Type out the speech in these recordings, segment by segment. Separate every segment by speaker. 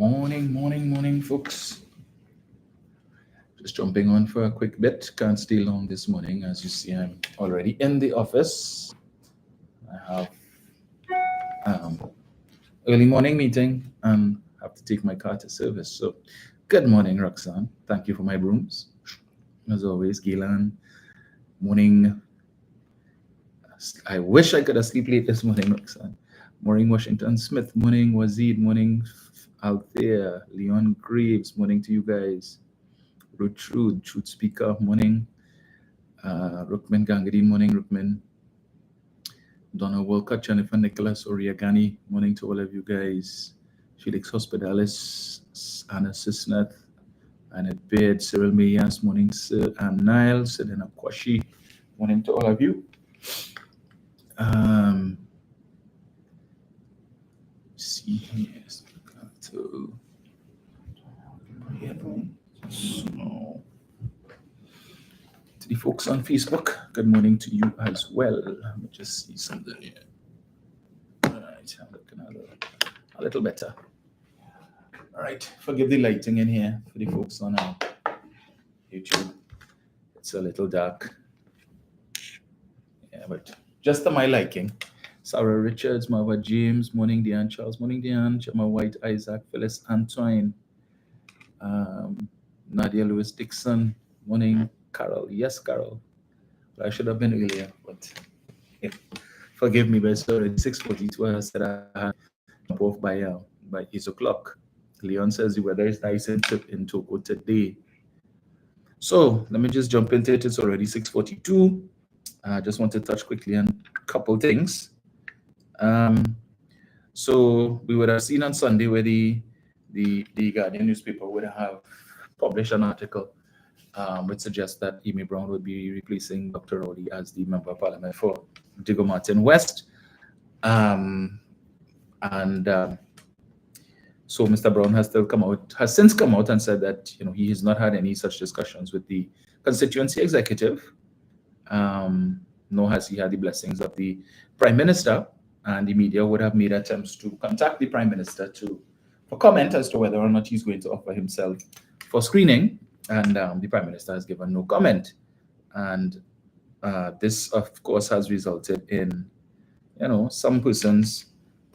Speaker 1: Morning, folks. Just jumping on for a quick bit. Can't stay long this morning. As you see, I'm already in the office. I have early morning meeting and have to take my car to service. So, good morning, Roxanne. Thank you for my brooms. As always, Gilan. Morning. I wish I could have slept late this morning, Roxanne. Morning, Washington Smith. Morning, Wazid. Morning, Althea. Leon Graves. Morning to you guys. Truth Speaker, morning. Rukman Gangadin, morning, Rukman. Donna Wolcott, Jennifer Nicholas, Oriagani, morning to all of you guys. Felix Hospitalis, Anna Sisnath, Annette Beard, Cyril Mayas, morning, Sir Ann Niles, Selena Kwashi, morning to all of you. See here, to the folks on Facebook, good morning to you as well. Let me just see something here. All right, I'm looking a little better. All right, forgive the lighting in here for the folks on YouTube. It's a little dark. Yeah, but just to my liking. Sarah Richards, Marva James, morning Diane Charles, morning Diane, Chema White, Isaac, Phyllis Antoine, Nadia Lewis Dixon, morning Carol. Yes, Carol. I should have been earlier, but yeah. Forgive me, but it's already 6:42. I said I had to jump off by 8 o'clock. Leon says the weather is nice in Togo today. So let me just jump into it. It's already 6:42. I just want to touch quickly on a couple things. So we would have seen on Sunday where the Guardian newspaper would have published an article which suggests that Amy Brown would be replacing Dr. Rowley as the Member of Parliament for Diego Martin West. So Mr. Brown has since come out and said that he has not had any such discussions with the constituency executive, nor has he had the blessings of the Prime Minister, and the media would have made attempts to contact the Prime Minister for comment as to whether or not he's going to offer himself for screening, and the Prime Minister has given no comment. And this, of course, has resulted in, some persons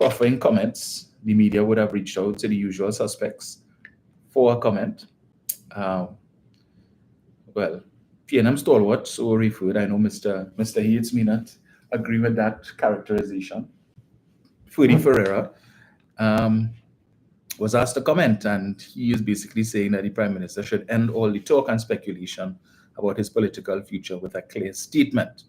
Speaker 1: offering comments. The media would have reached out to the usual suspects for a comment. Well, PNM stalwart, so referred. I know Mr. Yates may not agree with that characterization. Fudi Ferreira was asked to comment, and he is basically saying that the Prime Minister should end all the talk and speculation about his political future with a clear statement.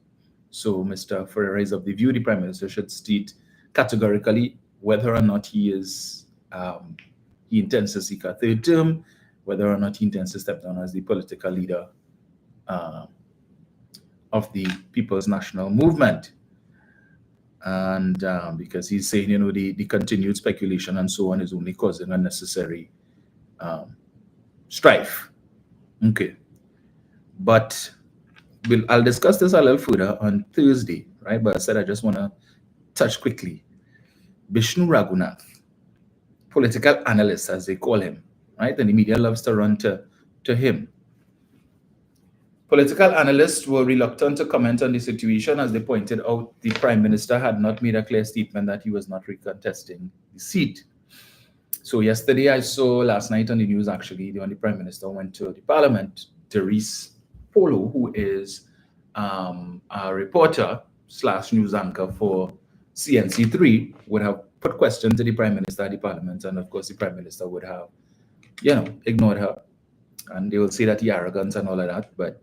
Speaker 1: So Mr. Ferreira is of the view the Prime Minister should state categorically whether or not he intends to seek a third term, whether or not he intends to step down as the political leader of the People's National Movement. And because he's saying, the continued speculation and so on is only causing unnecessary strife. Okay. But I'll discuss this a little further on Thursday, right? But I said I just want to touch quickly. Bishnu Raghunath, political analyst, as they call him, right? And the media loves to run to him. Political analysts were reluctant to comment on the situation as they pointed out the Prime Minister had not made a clear statement that he was not recontesting the seat. So last night on the news actually, when the Prime Minister went to the Parliament, Therese Polo, who is a reporter / news anchor for CNC3, would have put questions to the Prime Minister at the Parliament, and of course the Prime Minister would have, ignored her. And they will say that he arrogant and all of that, but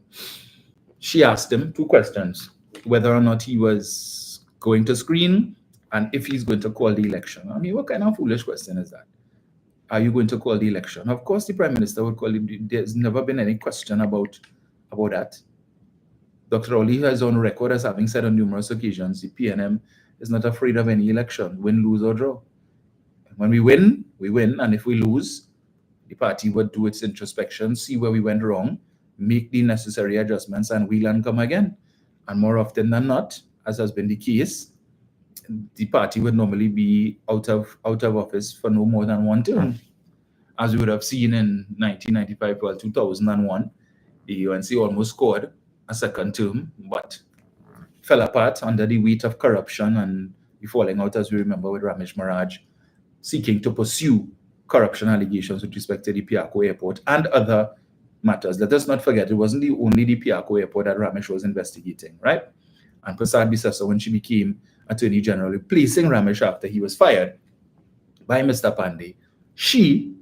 Speaker 1: she asked him 2 questions: whether or not he was going to screen, and if he's going to call the election. I mean, what kind of foolish question is that? Are you going to call the election? Of course, the Prime Minister would call it. There's never been any question about that. Dr. Rowley has on record as having said on numerous occasions, the PNM is not afraid of any election, win, lose, or draw. When we win, we win, and if we lose, the party would do its introspection, see where we went wrong, make the necessary adjustments, and wheel and come again. And more often than not, as has been the case, the party would normally be out of office for no more than 1 term. as we would have seen in 1995 or 2001, the UNC almost scored a second term, but fell apart under the weight of corruption and the falling out, as we remember, with Ramesh Maharaj seeking to pursue corruption allegations with respect to the Piako Airport and other matters. Let us not forget, it wasn't only the Piako Airport that Ramesh was investigating, right? And Prasad Bisasa, when she became Attorney General, replacing Ramesh after he was fired by Mr. Pandey, she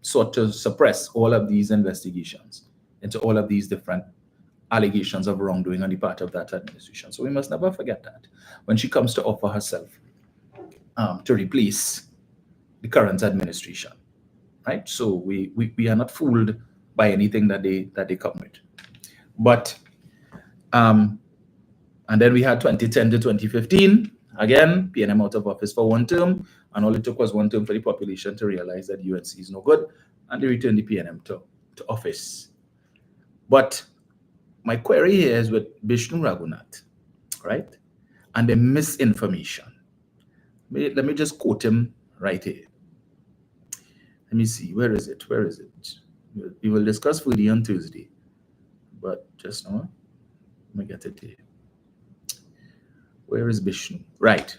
Speaker 1: sought to suppress all of these investigations into all of these different allegations of wrongdoing on the part of that administration. So we must never forget that when she comes to offer herself to replace the current administration, right? So we are not fooled by anything that they come with. But and then we had 2010 to 2015, again, PNM out of office for one term, and all it took was one term for the population to realize that UNC is no good, and they returned the PNM to office. But my query here is with Bishnu Raghunath, right? And the misinformation. Let me just quote him right here. Let me see, where is it? We will discuss fully on Tuesday, but just now, let me get it here. Where is Bishnu? Right.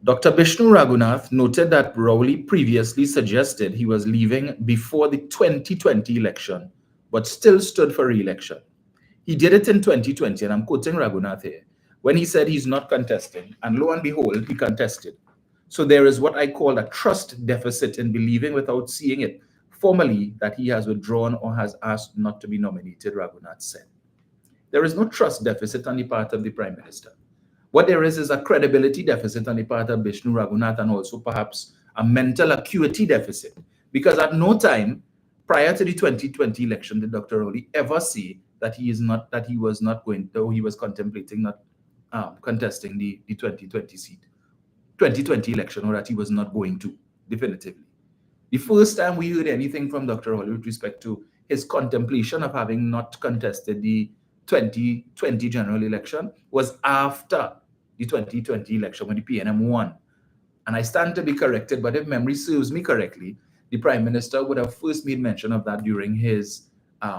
Speaker 1: Dr. Bishnu Raghunath noted that Rowley previously suggested he was leaving before the 2020 election, but still stood for re-election. He did it in 2020, and I'm quoting Raghunath here, when he said he's not contesting, and lo and behold, he contested. So there is what I call a trust deficit in believing without seeing it formally that he has withdrawn or has asked not to be nominated, Raghunath said. There is no trust deficit on the part of the Prime Minister. What there is a credibility deficit on the part of Bishnu Raghunath, and also perhaps a mental acuity deficit, because at no time prior to the 2020 election did Dr. Rowley ever say that he was contemplating not contesting the 2020 seat, 2020 election, or that he was not going to, definitively. The first time we heard anything from Dr. Rowley with respect to his contemplation of having not contested the 2020 general election was after the 2020 election when the PNM won. And I stand to be corrected, but if memory serves me correctly, the Prime Minister would have first made mention of that during his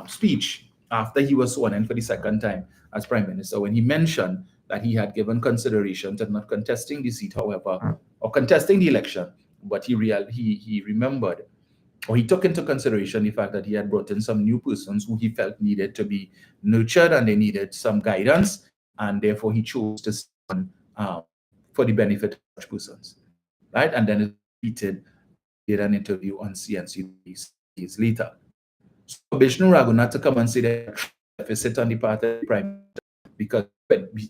Speaker 1: speech after he was sworn in for the second time as Prime Minister, when he mentioned that he had given consideration to not contesting the seat, however, or contesting the election, but he remembered, or he took into consideration the fact that he had brought in some new persons who he felt needed to be nurtured and they needed some guidance, and therefore he chose to stand for the benefit of such persons, right? And then it repeated, did an interview on CNC days later. So Bishnu Raghunath to come and say that deficit on the part of the Prime Minister, because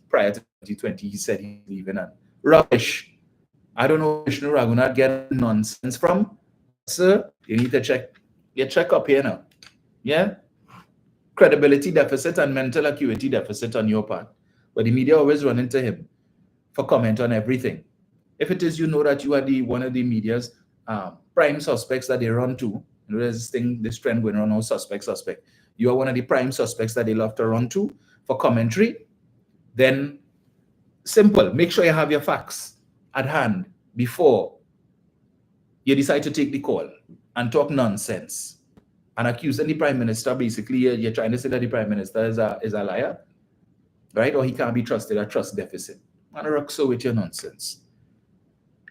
Speaker 1: prior to 2020 he said he's leaving, and rubbish. I don't know where Vishnu Raghunath get nonsense from. Sir, you need to check up here now. Yeah? Credibility deficit and mental acuity deficit on your part. But the media always run into him for comment on everything. If it is, you know that you are one of the media's prime suspects that they run to. You know, there's this trend going on now, suspect. You are one of the prime suspects that they love to run to for commentary. Then, simple, make sure you have your facts at hand before you decide to take the call and talk nonsense and accusing the Prime Minister. Basically, you're trying to say that the Prime Minister is a liar, right? Or he can't be trusted, a trust deficit. And rock so with your nonsense.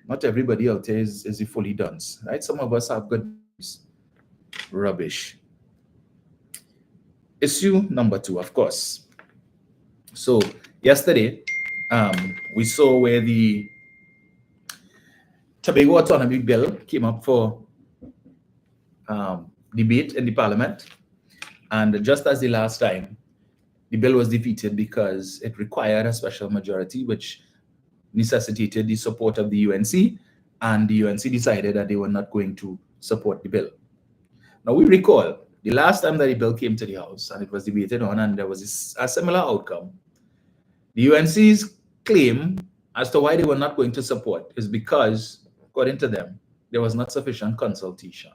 Speaker 1: Not everybody out there is a fully dunce, right? Some of us have good news. Rubbish. Issue number 2, of course. So yesterday, we saw where the Tobago autonomy bill came up for debate in the parliament. And just as the last time, the bill was defeated because it required a special majority, which necessitated the support of the UNC, and the UNC decided that they were not going to support the bill. Now, we recall the last time that the bill came to the House and it was debated on, and there was a similar outcome. The UNC's claim as to why they were not going to support is because, according to them, there was not sufficient consultation,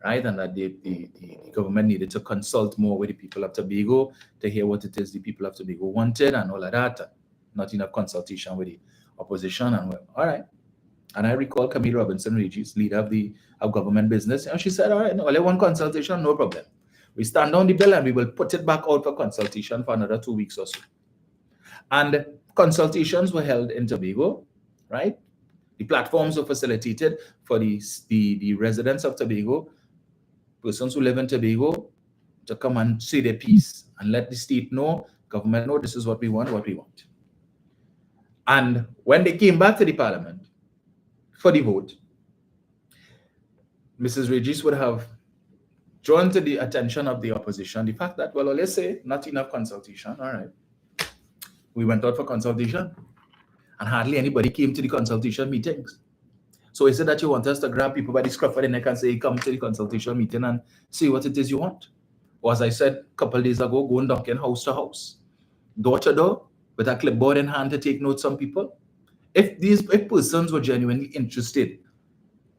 Speaker 1: right? And that the government needed to consult more with the people of Tobago to hear what it is the people of Tobago wanted and all of that. Not enough consultation with the opposition. And all right. And I recall Camille Robinson Regis, leader of government business, and she said, all right, no, I want consultation, no problem. We stand on the bill and we will put it back out for consultation for another 2 weeks or so. And consultations were held in Tobago, right? The platforms were facilitated for the residents of Tobago, persons who live in Tobago, to come and say their piece and let the state know, government know, this is what we want, what we want. And when they came back to the parliament for the vote, Mrs. Regis would have drawn to the attention of the opposition the fact that, well, let's say not enough consultation. All right. We went out for consultation and hardly anybody came to the consultation meetings. So is it that you want us to grab people by the scruff of the neck and say, come to the consultation meeting and see what it is you want? Or as I said a couple of days ago, go and knock in house to house, door to door, with a clipboard in hand to take notes on people. If persons were genuinely interested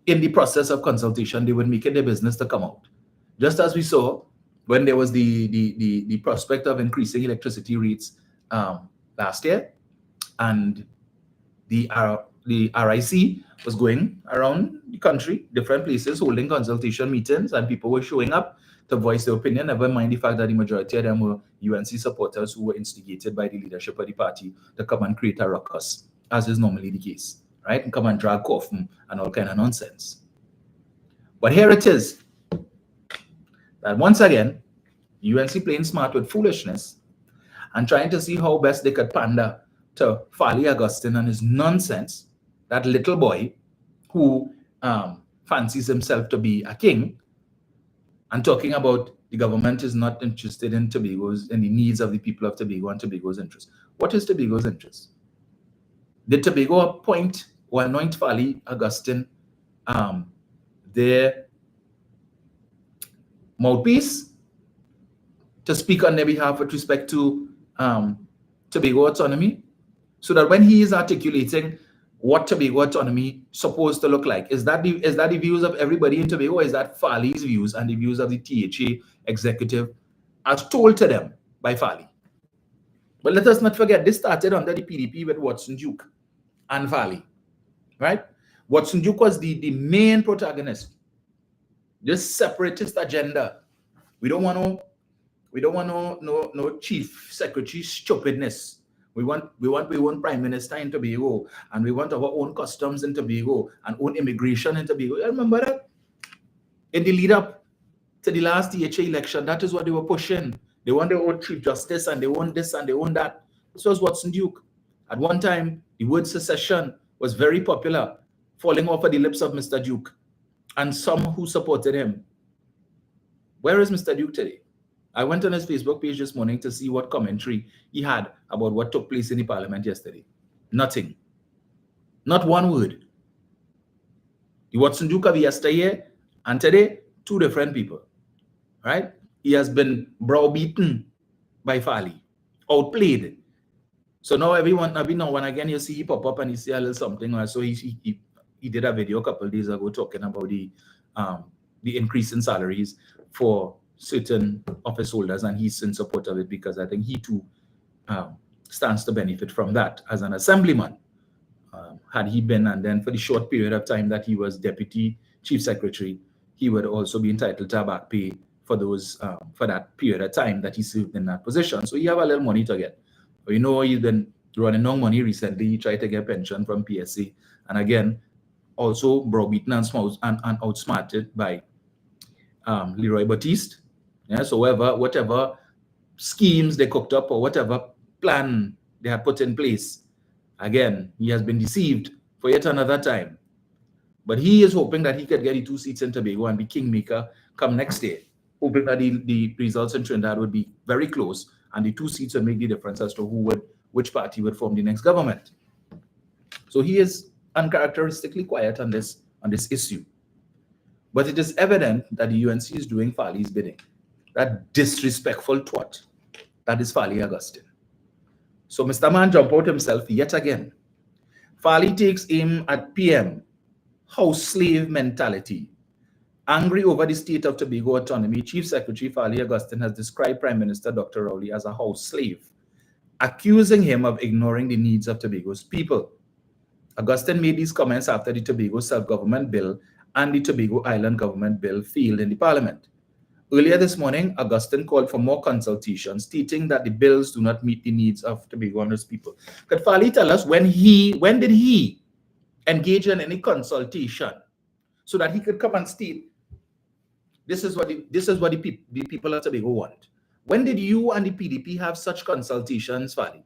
Speaker 1: in the process of consultation, they would make it their business to come out. Just as we saw when there was the prospect of increasing electricity rates last year, and the RIC was going around the country, different places, holding consultation meetings, and people were showing up to voice their opinion, never mind the fact that the majority of them were UNC supporters who were instigated by the leadership of the party to come and create a ruckus, as is normally the case, right? And come and drag coffin and all kind of nonsense. But here it is, that once again, UNC playing smart with foolishness and trying to see how best they could pander to Farley Augustine and his nonsense, that little boy who fancies himself to be a king, and talking about the government is not interested in Tobago's and the needs of the people of Tobago and Tobago's interest. What is Tobago's interest? Did Tobago appoint or anoint Farley Augustine their mouthpiece to speak on their behalf with respect to Tobago autonomy, so that when he is articulating what Tobago autonomy supposed to look like, is that the views of everybody in Tobago, or is that Farley's views and the views of the THA executive as told to them by Farley? But let us not forget, this started under the PDP with Watson Duke and Farley, right? Watson Duke was the main protagonist. This separatist agenda. We don't want no chief secretary stupidness. We want our own prime minister in Tobago, and we want our own customs in Tobago and own immigration in Tobago. I remember that in the lead up to the last THA election, that is what they were pushing. They want their own chief justice, and they want this and they want that. This was Watson Duke. At one time, the word secession was very popular, falling off of the lips of Mr. Duke and some who supported him. Where is Mr. Duke today? I went on his Facebook page this morning to see what commentary he had about what took place in the parliament yesterday. Nothing. Not one word. The Watson Duke of yesterday and today, two different people. Right? He has been browbeaten by Farley, outplayed. So now every now and again you see he pop up and he say a little something. So he did a video a couple of days ago talking about the increase in salaries for certain office holders, and he's in support of it because I think he too stands to benefit from that as an assemblyman. Had he been, and then for the short period of time that he was deputy chief secretary, he would also be entitled to back pay for those for that period of time that he served in that position. So he have a little money to get. But you know, he's been running no money recently. He tried to get pension from PSA, and again, also browbeaten and outsmarted by Leroy Baptiste. Yeah, so whatever schemes they cooked up or whatever plan they had put in place, again, he has been deceived for yet another time. But he is hoping that he could get the 2 seats in Tobago and be kingmaker come next year, hoping that the results in Trinidad would be very close and the 2 seats would make the difference as to which party would form the next government. So he is uncharacteristically quiet on this issue. But it is evident that the UNC is doing Farley's bidding. That disrespectful twat, that is Farley Augustine. So Mr. Man jump out himself yet again. Farley takes aim at PM, house slave mentality. Angry over the state of Tobago autonomy, Chief Secretary Farley Augustine has described Prime Minister Dr. Rowley as a house slave, accusing him of ignoring the needs of Tobago's people. Augustine made these comments after the Tobago Self-Government Bill and the Tobago Island Government Bill failed in the Parliament. Earlier this morning, Augustine called for more consultation, stating that the bills do not meet the needs of Tobago and its people. Could Fali tell us when did he engage in any consultation so that he could come and state, this is what the people of Tobago want? When did you and the PDP have such consultations, Fali?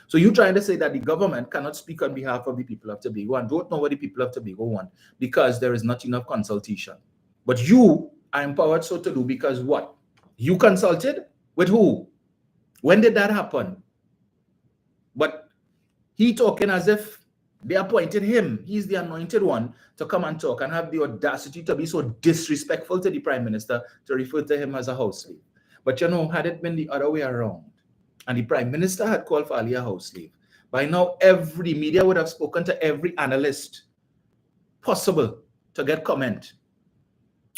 Speaker 1: So you're trying to say that the government cannot speak on behalf of the people of Tobago and don't know what the people of Tobago want because there is not enough consultation. But you are empowered so to do because what? You consulted with who? When did that happen? But he talking as if they appointed him. He's the anointed one to come and talk and have the audacity to be so disrespectful to the Prime Minister to refer to him as a house slave. But had it been the other way around, and the Prime Minister had called Fali a house slave, by now every media would have spoken to every analyst possible to get comment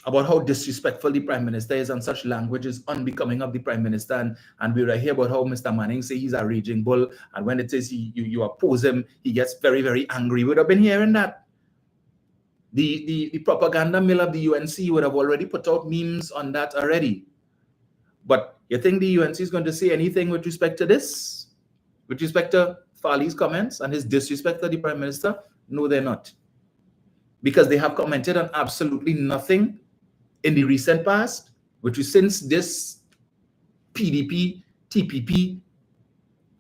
Speaker 1: about how disrespectful the Prime Minister is, and such language is unbecoming of the Prime Minister. And we were here about how Mr. Manning say he's a raging bull, and when it says you oppose him, he gets very, very angry. We would have been hearing that. The propaganda mill of the UNC would have already put out memes on that already. But you think the UNC is going to say anything with respect to this? With respect to Fali's comments and his disrespect to the Prime Minister? No, they're not. Because they have commented on absolutely nothing in the recent past, which is since this PDP, TPP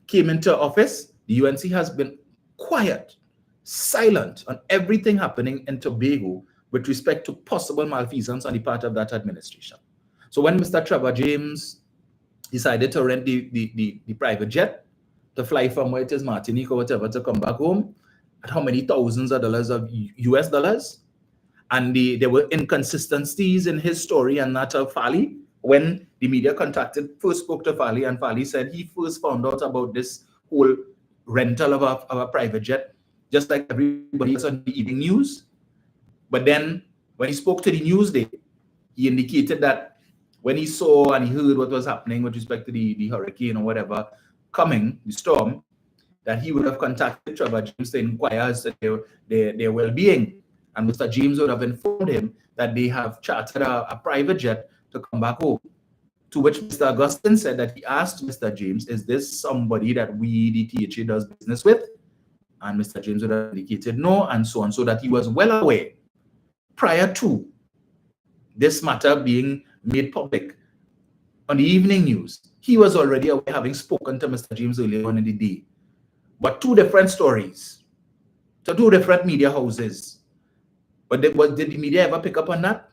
Speaker 1: came into office, the UNC has been quiet, silent on everything happening in Tobago with respect to possible malfeasance on the part of that administration. So when Mr. Trevor James decided to rent the private jet to fly from where it is Martinique or whatever to come back home, at how many thousands of dollars of US dollars, and there were inconsistencies in his story and that of Fali. When the media first spoke to Fali, and Fali said he first found out about this whole rental of a private jet, just like everybody else on the evening news. But then when he spoke to the Newsday, he indicated that when he saw and he heard what was happening with respect to the hurricane or whatever coming, the storm, that he would have contacted Trevor James to inquire as to their well-being. And Mr. James would have informed him that they have chartered a private jet to come back home. To which Mr. Augustine said that he asked Mr. James, is this somebody that we, the THA, does business with? And Mr. James would have indicated no, and so on, so that he was well aware prior to this matter being made public on the evening news. He was already aware, having spoken to Mr. James earlier on in the day. But two different stories to two different media houses. But did the media ever pick up on that?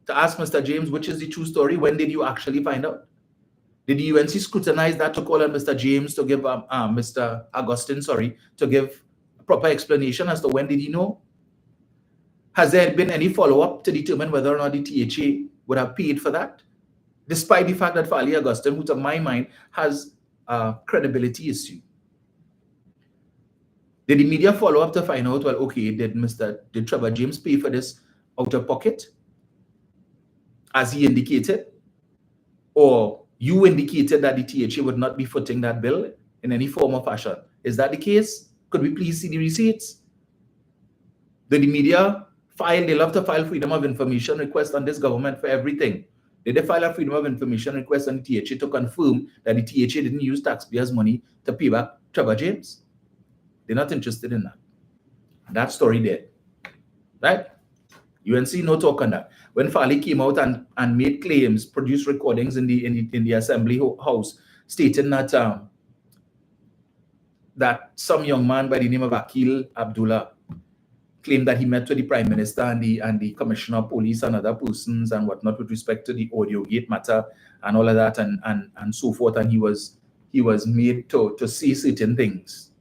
Speaker 1: To ask Mr. James, which is the true story? When did you actually find out? Did the UNC scrutinize that to call on Mr. James to give Mr. Augustine, to give a proper explanation as to when did he know? Has there been any follow-up to determine whether or not the THA would have paid for that? Despite the fact that Fali Augustine, who to my mind has a credibility issue. Did the media follow up to find out, well, okay, did Trevor James pay for this out of pocket, as he indicated? Or you indicated that the THA would not be footing that bill in any form or fashion? Is that the case? Could we please see the receipts? Did the media file, they love to file freedom of information request on this government for everything. Did they file a freedom of information request on the THA to confirm that the THA didn't use taxpayers' money to pay back Trevor James? They're not interested in that. That story there, right? UNC no talk on that. When Fali came out and made claims, produced recordings in the Assembly House, stating that that some young man by the name of Akil Abdullah claimed that he met with the Prime Minister and the Commissioner of Police and other persons and whatnot with respect to the audio gate matter and all of that and so forth, and he was made to say certain things.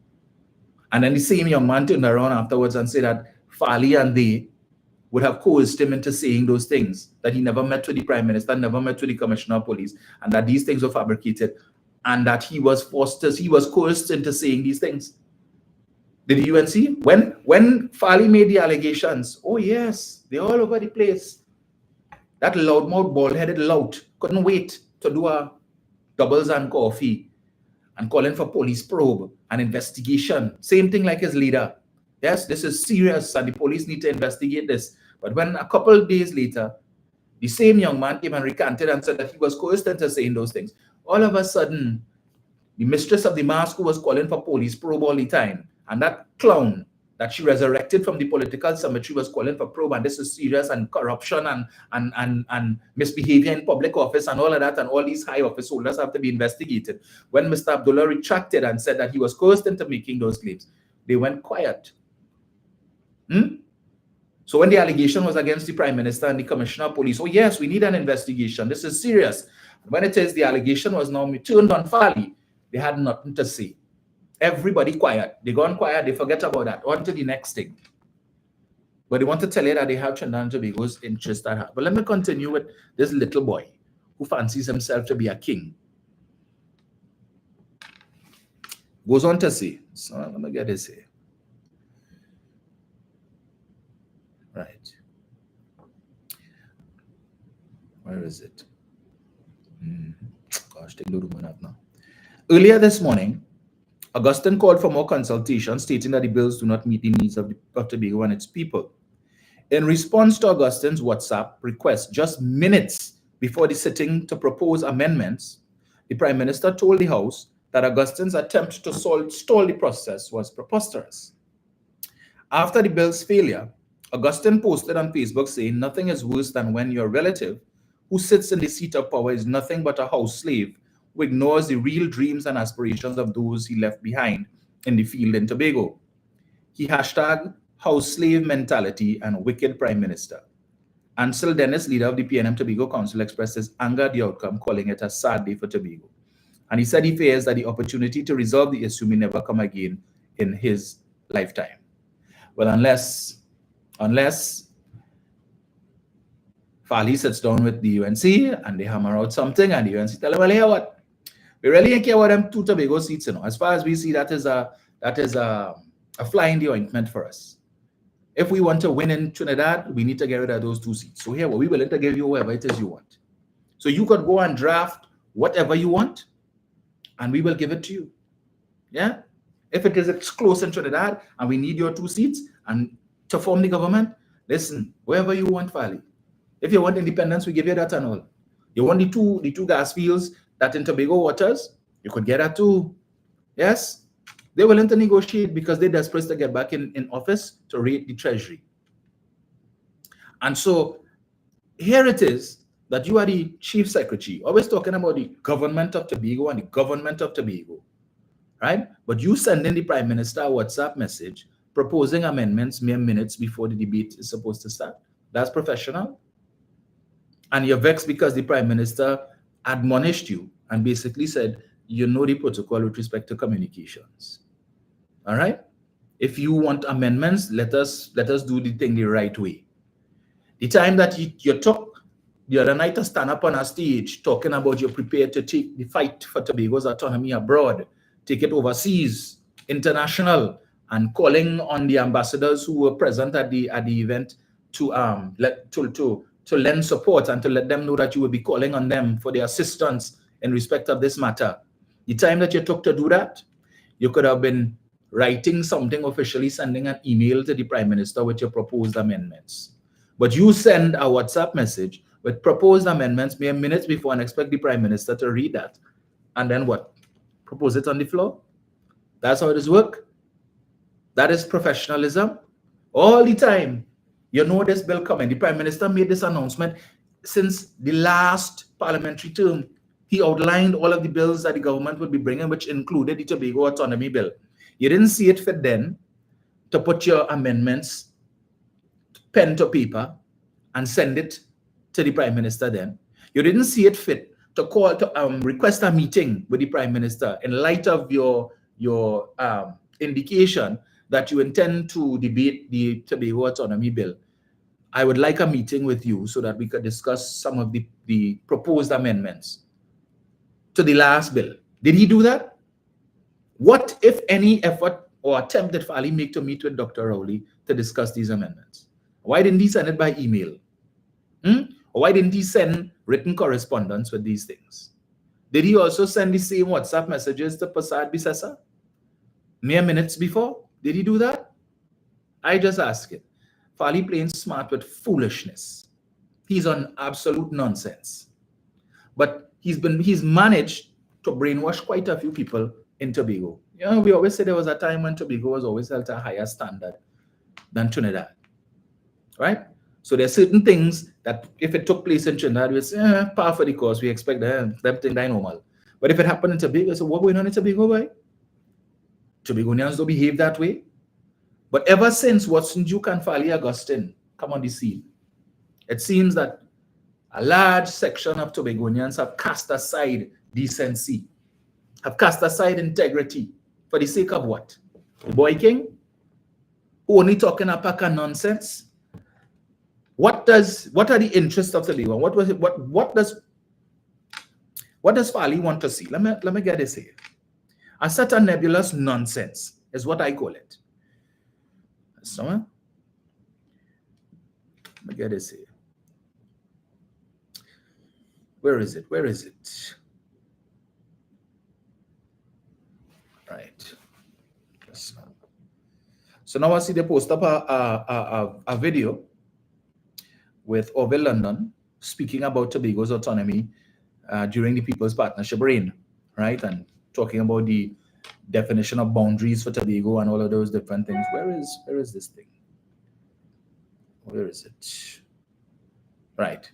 Speaker 1: And then the same young man turned around afterwards and said that Fali and they would have coerced him into saying those things, that he never met with the Prime Minister, never met with the Commissioner of Police, and that these things were fabricated, and that he was coerced into saying these things. Did the UNC? When Fali made the allegations, oh yes, they're all over the place. That loudmouth, bald-headed lout couldn't wait to do a doubles and coffee and calling for police probe and investigation. Same thing like his leader. Yes, this is serious and the police need to investigate this. But when a couple of days later, the same young man came and recanted and said that he was coerced into saying those things, all of a sudden, the mistress of the mask who was calling for police probe all the time, and that clown that she resurrected from the political cemetery was calling for probe, and this is serious, and corruption and misbehavior in public office and all of that, and all these high office holders have to be investigated. When Mr. Abdullah retracted and said that he was coerced into making those claims, they went quiet. So when the allegation was against the Prime Minister and the Commissioner of Police, oh yes, we need an investigation, this is serious. When it is the allegation was now turned on Fali, they had nothing to say. Everybody quiet. They gone quiet, they forget about that. On to the next thing. But they want to tell you that they have Trinidad and Tobago's interest at heart. But let me continue with this little boy who fancies himself to be a king. Goes on to say, so let me get this here. Right. Where is it? Gosh, take the room up now. Earlier this morning, Augustine called for more consultation, stating that the bills do not meet the needs of Tobago and its people. In response to Augustine's WhatsApp request, just minutes before the sitting to propose amendments, the Prime Minister told the House that Augustine's attempt to stall the process was preposterous. After the bill's failure, Augustine posted on Facebook saying, "Nothing is worse than when your relative who sits in the seat of power is nothing but a house slave who ignores the real dreams and aspirations of those he left behind in the field in Tobago." He hashtag house slave mentality and wicked Prime Minister. Ansel Dennis, leader of the PNM Tobago Council, expressed his anger at the outcome, calling it a sad day for Tobago. And he said he fears that the opportunity to resolve the issue may never come again in his lifetime. Well, unless Fali sits down with the UNC and they hammer out something and the UNC tell them, well, here what? We really don't care about them 2 Tobago seats, you know. As far as we see, that is a fly in the ointment for us. If we want to win in Trinidad, we need to get rid of those 2 seats. So here, we're willing to give you whatever it is you want. So you could go and draft whatever you want, and we will give it to you. Yeah? If it is close in Trinidad, and we need your 2 seats and to form the government, listen, wherever you want, Fali. If you want independence, we give you that and all. You want the two gas fields that in Tobago waters, you could get that too. Yes? They're willing to negotiate because they're desperate to get back in office to raid the treasury. And so here it is that you are the chief secretary, always talking about the government of Tobago and the government of Tobago, right? But you send in the Prime Minister a WhatsApp message proposing amendments mere minutes before the debate is supposed to start. That's professional. And you're vexed because the Prime Minister admonished you and basically said, you know the protocol with respect to communications. All right? If you want amendments, let us do the thing the right way. The time that you took the other night to stand up on a stage talking about you're prepared to take the fight for Tobago's autonomy abroad, take it overseas, international, and calling on the ambassadors who were present at the event to lend support and to let them know that you will be calling on them for their assistance in respect of this matter. The time that you took to do that, you could have been writing something officially, sending an email to the Prime Minister with your proposed amendments. But you send a WhatsApp message with proposed amendments mere minutes before and expect the Prime Minister to read that. And then what? Propose it on the floor? That's how it is work? That is professionalism? All the time. You know this bill coming. The Prime Minister made this announcement since the last parliamentary term. He outlined all of the bills that the government would be bringing, which included the Tobago Autonomy Bill. You didn't see it fit then to put your amendments pen to paper and send it to the Prime Minister then. You didn't see it fit to call to request a meeting with the Prime Minister in light of your indication that you intend to debate the Tobago Autonomy Bill. I would like a meeting with you so that we could discuss some of the proposed amendments to the last bill. Did he do that? What, if any, effort or attempt did Fali make to meet with Dr. Rowley to discuss these amendments? Why didn't he send it by email? Or why didn't he send written correspondence with these things? Did he also send the same WhatsApp messages to Prasad Bisesa mere minutes before? Did he do that? I just ask it. Fali playing smart with foolishness. He's on absolute nonsense. But he's managed to brainwash quite a few people in Tobago. You know, we always say there was a time when Tobago was always held to a higher standard than Trinidad, right? So there are certain things that if it took place in Trinidad, we say, par for the course, we expect them thing die normal. But if it happened in Tobago, so what going on in Tobago, boy? Tobagonians don't behave that way. But ever since Watson Duke and Fali Augustine come on the scene, it seems that a large section of Tobagonians have cast aside decency, have cast aside integrity for the sake of what? The boy king, who only talking a pack of nonsense. What are the interests of Tobago? What does Fali want to see? Let me get this here. A set of nebulous nonsense is what I call it. So, let me get this here. Where is it? Where is it? Right. So now I see they post up a video with Orville London speaking about Tobago's autonomy during the People's Partnership reign, right? And talking about the definition of boundaries for Tobago and all of those different things. Where is this thing? Where is it? Right.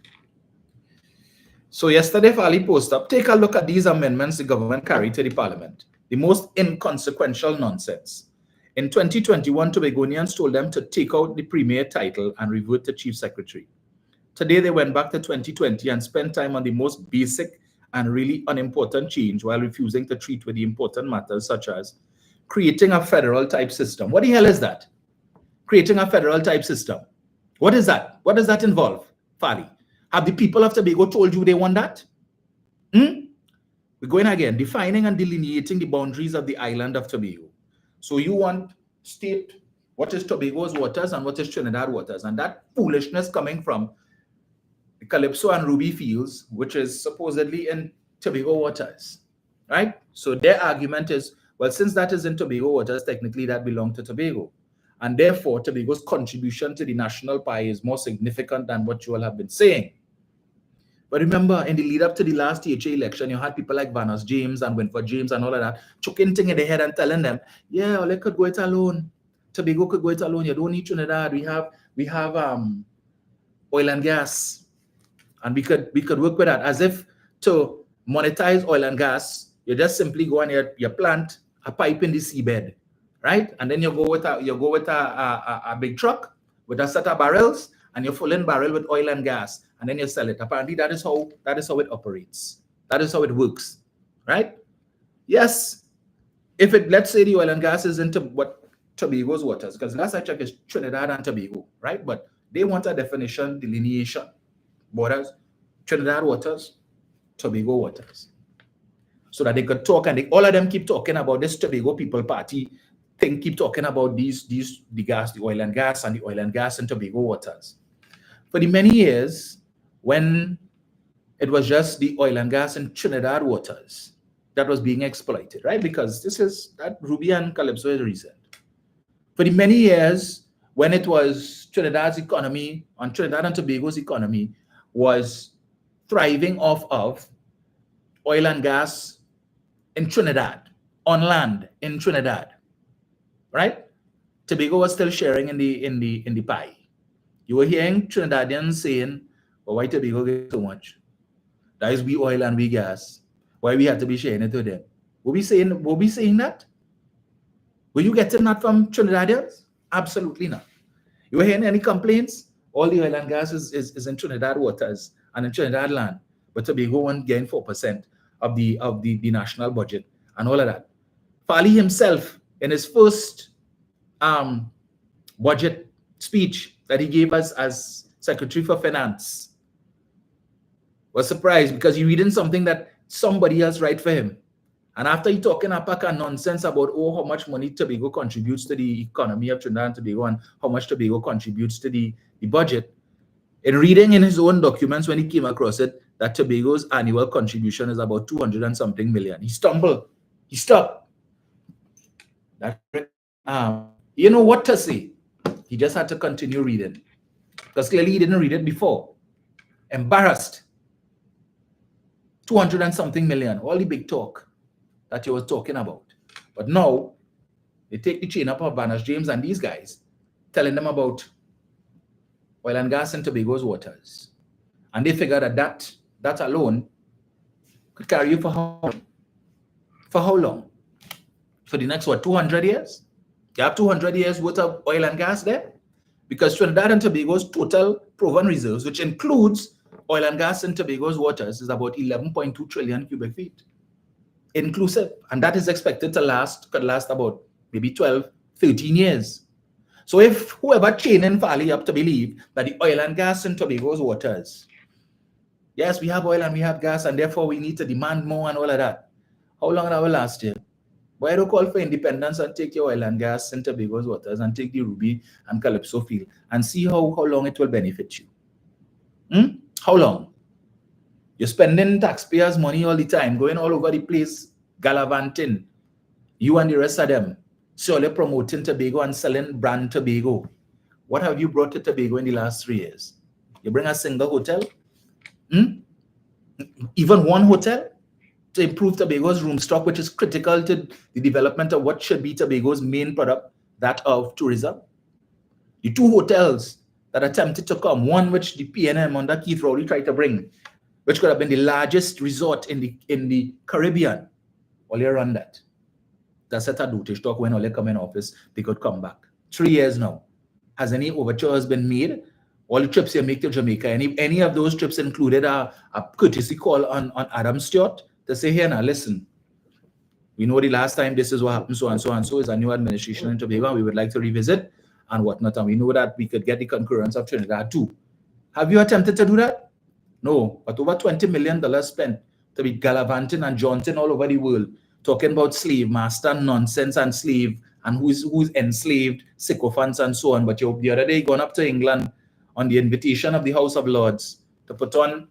Speaker 1: So yesterday, Fali posted up, take a look at these amendments the government carried to the parliament. The most inconsequential nonsense. In 2021, Tobagonians told them to take out the premier title and revert to chief secretary. Today, they went back to 2020 and spent time on the most basic and really unimportant change while refusing to treat with the important matters such as creating a federal type system. What the hell is that? Creating a federal type system. What is that? What does that involve, Fali? Have the people of Tobago told you they want that? We're going again, defining and delineating the boundaries of the island of Tobago. So you want state what is Tobago's waters and what is Trinidad waters. And that foolishness coming from the Calypso and Ruby fields, which is supposedly in Tobago waters, right? So their argument is, well, since that is in Tobago waters, technically that belongs to Tobago. And therefore, Tobago's contribution to the national pie is more significant than what you all have been saying. But remember, in the lead up to the last THA election, you had people like Vanos James and Winford James and all of that chucking thing in their head and telling them, yeah, well, they could go it alone. Tobago could go it alone. You don't need Trinidad. We have oil and gas. And we could work with that as if to monetize oil and gas, you just simply go and you plant a pipe in the seabed, right? And then you go with a big truck with a set of barrels, and you fill in barrel with oil and gas, and then you sell it. Apparently, that is how it operates. That is how it works, right? Yes, if let's say the oil and gas is into what Tobago's waters, because last I checked is Trinidad and Tobago, right? But they want a definition, delineation, borders, Trinidad waters, Tobago waters, so that they could talk, and all of them keep talking about this Tobago People Party thing, keep talking about the gas, the oil and gas, and the oil and gas in Tobago waters. For the many years, when it was just the oil and gas in Trinidad waters that was being exploited, right? Because that Ruby and Calypso is recent. For the many years, when it was Trinidad's economy, and Trinidad and Tobago's economy was thriving off of oil and gas in Trinidad, on land in Trinidad, right? Tobago was still sharing in the pie. You were hearing Trinidadians saying, well, why Tobago get so much? That is we oil and we gas. Why we have to be sharing it to them? Were we saying that? Were you getting that from Trinidadians? Absolutely not. You were hearing any complaints? All the oil and gas is in Trinidad waters and in Trinidad land, but Tobago won't gain 4% of the national budget and all of that. Fali himself, in his first budget speech that he gave us as Secretary for Finance, was surprised because he reading something that somebody else write for him. And after he talking a pack of nonsense about how much money Tobago contributes to the economy of Trinidad and Tobago and how much Tobago contributes to the budget, in reading in his own documents when he came across it, that Tobago's annual contribution is about 200 and something million. He stumbled. He stopped. You know what to say. He just had to continue reading because clearly he didn't read it before. Embarrassed. 200 and something million, all the big talk that you were talking about. But now, they take the chain up of Barnard James and these guys, telling them about oil and gas in Tobago's waters. And they figure that alone could carry you for how long? For how long? For the next, 200 years? You have 200 years worth of oil and gas there? Because Trinidad and Tobago's total proven reserves, which includes oil and gas in Tobago's waters, is about 11.2 trillion cubic feet, inclusive. And that is expected to could last about maybe 12, 13 years. So if whoever chaining Farley up to believe that the oil and gas in Tobago's waters, yes, we have oil and we have gas, and therefore we need to demand more and all of that. How long that will last you? Why don't call for independence and take your oil and gas in Tobago's waters and take the Ruby and Calypso field and see how long it will benefit you? How long? You're spending taxpayers' money all the time, going all over the place, gallivanting, you and the rest of them, solely promoting Tobago and selling brand Tobago. What have you brought to Tobago in the last 3 years? You bring a single hotel? Even one hotel? To improve Tobago's room stock, which is critical to the development of what should be Tobago's main product, that of tourism. The 2 hotels that attempted to come, one which the PNM under Keith Rowley tried to bring, which could have been the largest resort in the Caribbean, all year on that. That's a dotage talk when all they come in office, they could come back. 3 years now. Has any overtures been made? All the trips you make to Jamaica, any of those trips included a courtesy call on Adam Stewart to say, here now, listen, we know the last time this is what happened, so and so and so is a new administration in Tobago, and we would like to revisit and whatnot, and we know that we could get the concurrence of Trinidad too. Have you attempted to do that? No, but over $20 million spent to be gallivanting and jaunting all over the world, talking about slave master nonsense and slave and who's enslaved, sycophants and so on. But the other day gone up to England on the invitation of the House of Lords to put on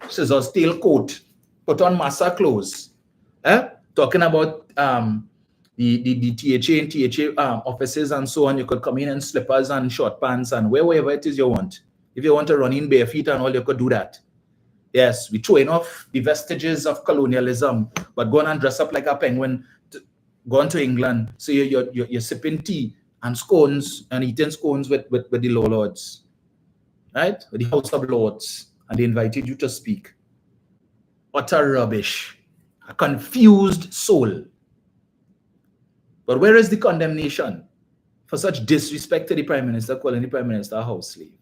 Speaker 1: scissors tail coat, put on massa clothes, talking about the THA and THA offices and so on. You could come in slippers and short pants and wherever it is you want. If you want to run in bare feet and all, you could do that. Yes, we're throwing off the vestiges of colonialism, but going and dress up like a penguin, going to England, so you're sipping tea and scones and eating scones with the law lords, right? With the House of Lords, and they invited you to speak. Utter rubbish, a confused soul. But where is the condemnation for such disrespect to the Prime Minister, calling the Prime Minister a house slave?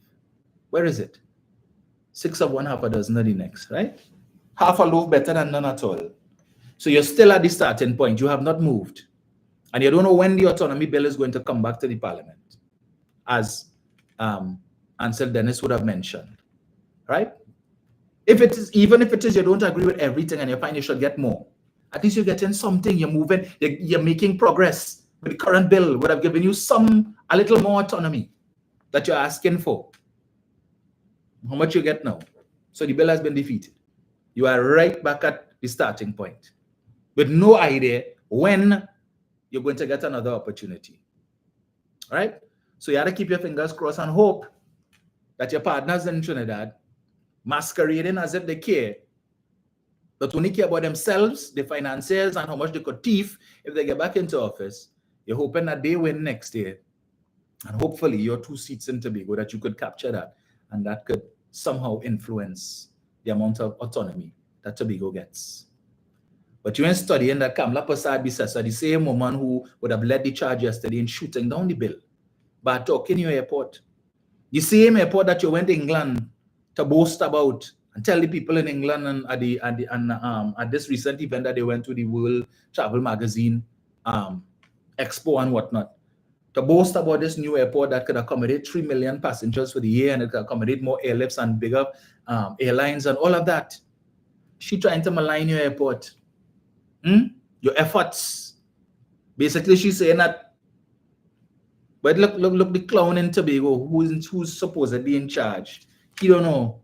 Speaker 1: Where is it? 6 of one, half a dozen of the next, right? Half a loaf better than none at all. So you're still at the starting point. You have not moved. And you don't know when the autonomy bill is going to come back to the Parliament, as Ansel Dennis would have mentioned, right? Even if it is you don't agree with everything and you find you should get more, at least you're getting something, you're moving, you're making progress. With the current bill would have given you a little more autonomy that you're asking for. How much you get now? So the bill has been defeated. You are right back at the starting point with no idea when you're going to get another opportunity. All right? So you have to keep your fingers crossed and hope that your partners in Trinidad, masquerading as if they care, but only care about themselves, the financiers, and how much they could thief if they get back into office. You're hoping that they win next year. And hopefully your 2 seats in Tobago, that you could capture that, and that could somehow influence the amount of autonomy that Tobago gets. But you ain't studying that Kamla Prasad Bisesa, the same woman who would have led the charge yesterday in shooting down the bill by talking your airport. The same airport that you went to England to boast about and tell the people in England and at this recent event that they went to, the World Travel Magazine Expo and whatnot, to boast about this new airport that could accommodate 3 million passengers for the year, and it could accommodate more airlifts and bigger airlines and all of that. She trying to malign your airport. Your efforts. Basically, she's saying that, but look, the clown in Tobago, who's supposedly in charge. He don't know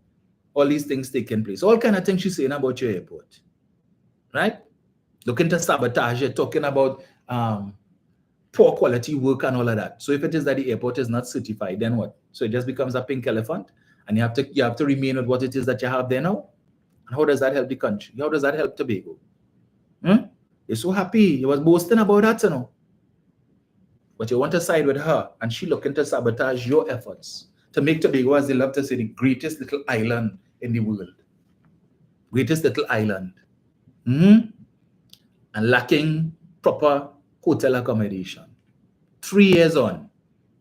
Speaker 1: all these things taking place. All kind of things she's saying about your airport. Right? Looking to sabotage it, talking about poor quality work and all of that. So if it is that the airport is not certified, then what? So it just becomes a pink elephant, and you have to remain with what it is that you have there now. And how does that help the country? How does that help Tobago? You're so happy. You was boasting about that, you know. But you want to side with her, and she looking to sabotage your efforts to make Tobago, as they love to say, the greatest little island in the world. Greatest little island. And lacking proper hotel accommodation. 3 years on,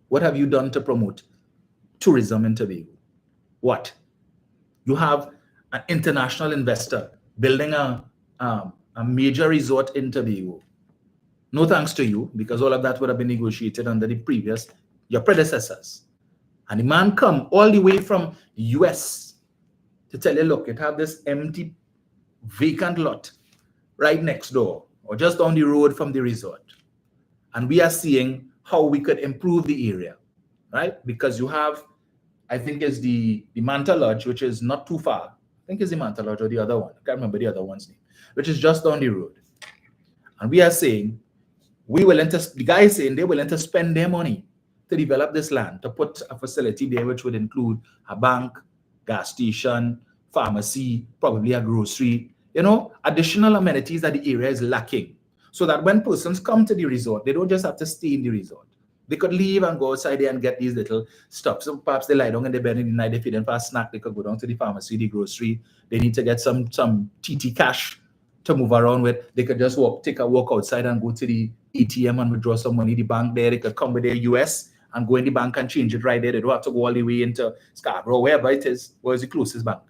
Speaker 1: what have you done to promote tourism in Tobago? What? You have an international investor building a major resort in Tobago. No thanks to you, because all of that would have been negotiated under your predecessors. And the man come all the way from the US to tell you, look, it have this empty, vacant lot right next door or just down the road from the resort. And we are seeing how we could improve the area, right? Because you have, I think it's the Manta Lodge, which is not too far. I think it's the Manta Lodge or the other one. I can't remember the other one's name, which is just down the road. And we are saying, the guy is saying they're willing to spend their money to develop this land, to put a facility there, which would include a bank, gas station, pharmacy, probably a grocery, additional amenities that the area is lacking. So that when persons come to the resort, they don't just have to stay in the resort. They could leave and go outside there and get these little stuff. So perhaps they lie down in the bed in the night, they feed them for a snack, they could go down to the pharmacy, the grocery. They need to get some TT cash to move around with. They could just take a walk outside and go to the ATM and withdraw some money. The bank there, they could come with their US and go in the bank and change it right there. They don't have to go all the way into Scarborough, wherever it is. Where's the closest bank?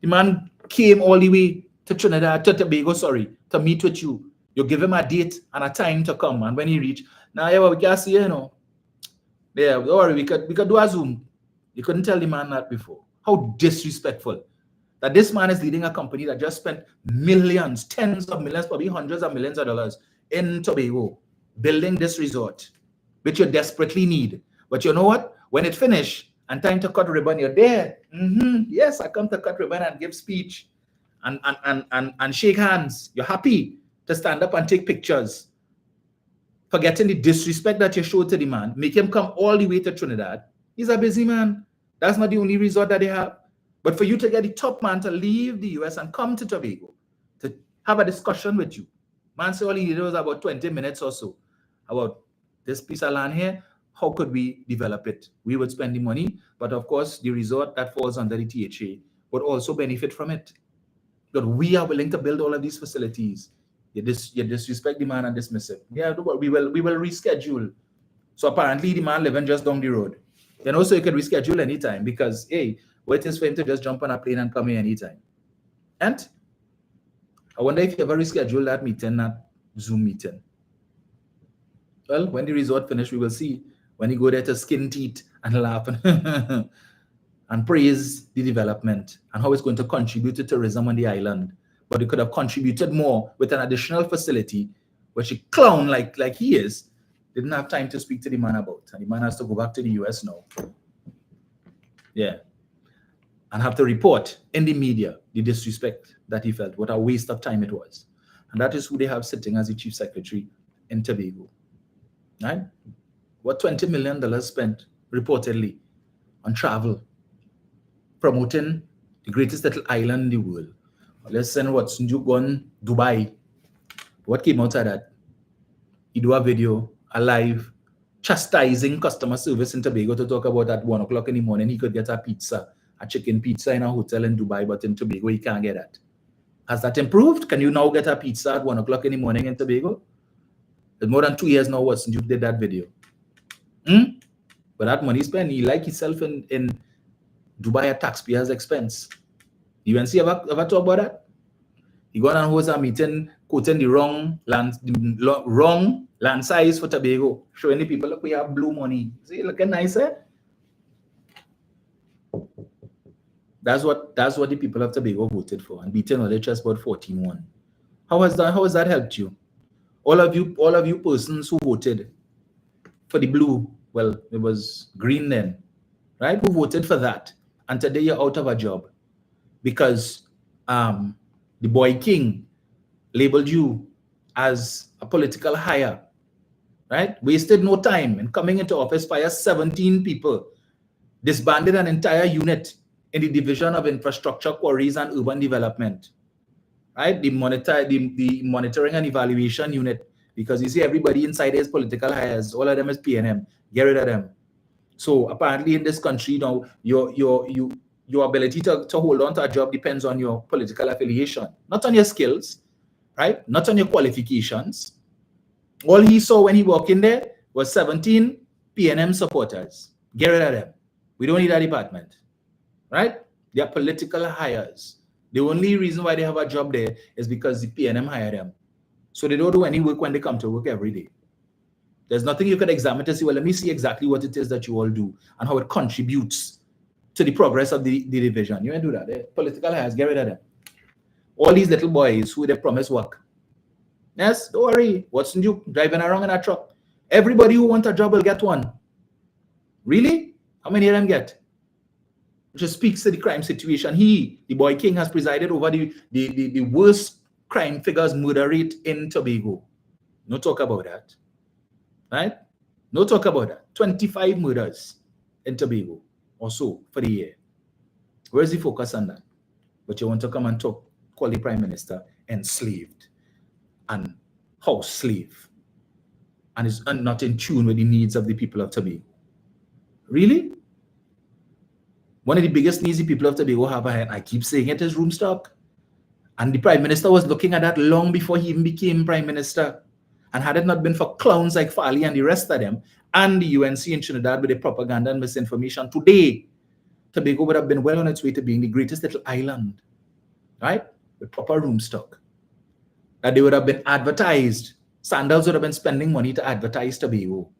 Speaker 1: The man came all the way to Tobago, to meet with you. You give him a date and a time to come, and when he reach, we can see, Yeah, don't worry, we could do a Zoom. You couldn't tell the man that before. How disrespectful. That this man is leading a company that just spent millions, tens of millions, probably hundreds of millions of dollars in Tobago, building this resort, which you desperately need. But you know what? When it finished and time to cut ribbon, you're there. Yes, I come to cut ribbon and give speech and shake hands. You're happy to stand up and take pictures. Forgetting the disrespect that you showed to the man, make him come all the way to Trinidad. He's a busy man. That's not the only resort that they have. But for you to get the top man to leave the US and come to Tobago to have a discussion with you, man said all he needed was about 20 minutes or so about this piece of land here. How could we develop it? We would spend the money, but of course, the resort that falls under the THA would also benefit from it. But we are willing to build all of these facilities. You disrespect the man and dismiss it. Yeah, we will reschedule. So apparently the man living just down the road. And also you can reschedule anytime because, hey, what is for him to just jump on a plane and come here anytime? And I wonder if you ever reschedule that meeting, that Zoom meeting. Well, when the resort finish, we will see. When you go there to skin teeth and laugh and praise the development and how it's going to contribute to tourism on the island. But it could have contributed more with an additional facility, which a clown like he is, didn't have time to speak to the man about. And the man has to go back to the US now. Yeah. And have to report in the media the disrespect that he felt. What a waste of time it was. And that is who they have sitting as the chief secretary in Tobago. Right? What $20 million spent reportedly on travel, promoting the greatest little island in the world. Let's send what's new gone Dubai. What came out of that? He do a video, a live, chastising customer service in Tobago to talk about at 1 o'clock in the morning he could get a chicken pizza in a hotel in Dubai, but in Tobago he can't get that. Has that improved? Can you now get a pizza at 1 o'clock in the morning in Tobago? It's more than 2 years now since you did that video. But that money spent, he like himself in Dubai at taxpayers' expense. You and see ever talk about that? He gone and host a meeting quoting the wrong land size for Tobago, showing the people, look, we have blue money. See, looking nice, eh? That's what the people of Tobago voted for, and beating on just about 14-1. How has that helped you? All of you persons who voted for the blue, well, it was green then, right? Who voted for that? And today you're out of a job because the boy king labeled you as a political hire right? Wasted no time in coming into office, fired 17 people, disbanded an entire unit in the Division of Infrastructure, Quarries and Urban Development, right? The monitoring and evaluation unit, because you see everybody inside is political hires, all of them is PNM, get rid of them. So apparently in this country now, your ability to hold on to a job depends on your political affiliation, not on your skills, right? Not on your qualifications. All he saw when he walked in there was 17 PNM supporters. Get rid of them. We don't need that department, right? They are political hires. The only reason why they have a job there is because the PNM hired them. So they don't do any work when they come to work every day. There's nothing you could examine to see, well, let me see exactly what it is that you all do and how it contributes to the progress of the division. You ain't do that. They're political hires, get rid of them. All these little boys who they promise work. Yes, don't worry. What's new? Driving around in a truck. Everybody who wants a job will get one. Really? How many of them get? Which speaks to the crime situation. He, the boy king, has presided over the worst crime figures murder rate in Tobago. No talk about that. Right? No talk about that. 25 murders in Tobago or so for the year. Where's the focus on that? But you want to come and talk, call the prime minister enslaved and house slave and is not in tune with the needs of the people of Tobago. Really? One of the biggest needs the people of Tobago have, and I keep saying it, is room stock. And the prime minister was looking at that long before he even became prime minister. And had it not been for clowns like Fali and the rest of them, and the UNC in Trinidad with the propaganda and misinformation, today, Tobago would have been well on its way to being the greatest little island, right? With proper room stock. That they would have been advertised. Sandals would have been spending money to advertise Tobago.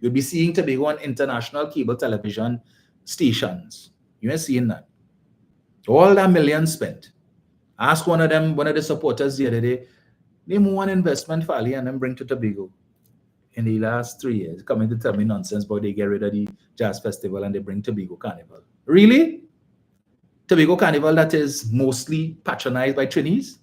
Speaker 1: You'll be seeing Tobago on international cable television stations. You ain't seeing that. All that millions spent. Ask one of the supporters the other day, name one investment Fali and then bring to Tobago in the last 3 years, coming to tell me nonsense about they get rid of the jazz festival and they bring Tobago Carnival. Really? Tobago Carnival that is mostly patronized by Trinis?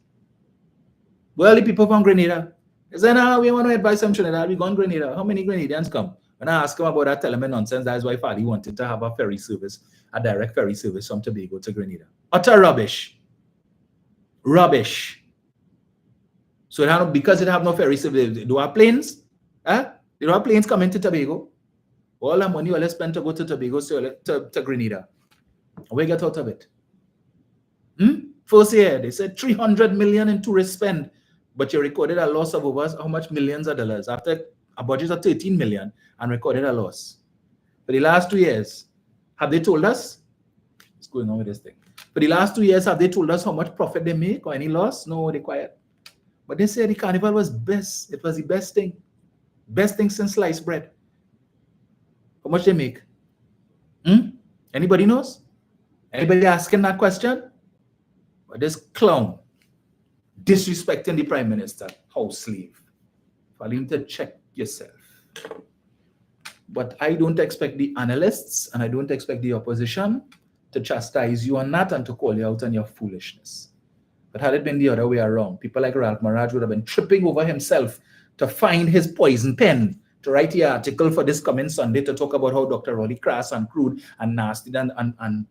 Speaker 1: Well, the people from Grenada. They say, no, we want to advise some Trinidad, we gone Grenada. How many Grenadians come? When I ask them about that, tell me nonsense. That's why Fali wanted to have a ferry service, a direct ferry service from Tobago to Grenada. Utter rubbish. Rubbish. So because it have no ferry service, do have planes? They don't have planes coming to Tobago. All the money all spent to go to Tobago, to Grenada. We get out of it. First year, they said 300 million in tourist spend, but you recorded a loss of over how much millions of dollars after a budget of 13 million and recorded a loss. For the last 2 years, have they told us? What's going on with this thing? For the last 2 years, have they told us how much profit they make or any loss? No, they're quiet. But they say the carnival was best. It was the best thing. Best thing since sliced bread. How much they make? Anybody knows? Anybody asking that question? But this clown disrespecting the prime minister, house slave. Falling to check yourself. But I don't expect the analysts and I don't expect the opposition to chastise you on that and to call you out on your foolishness. But had it been the other way around, people like Ralph Maraj would have been tripping over himself to find his poison pen to write the article for this coming Sunday to talk about how Dr. Rolly crass and crude and nasty and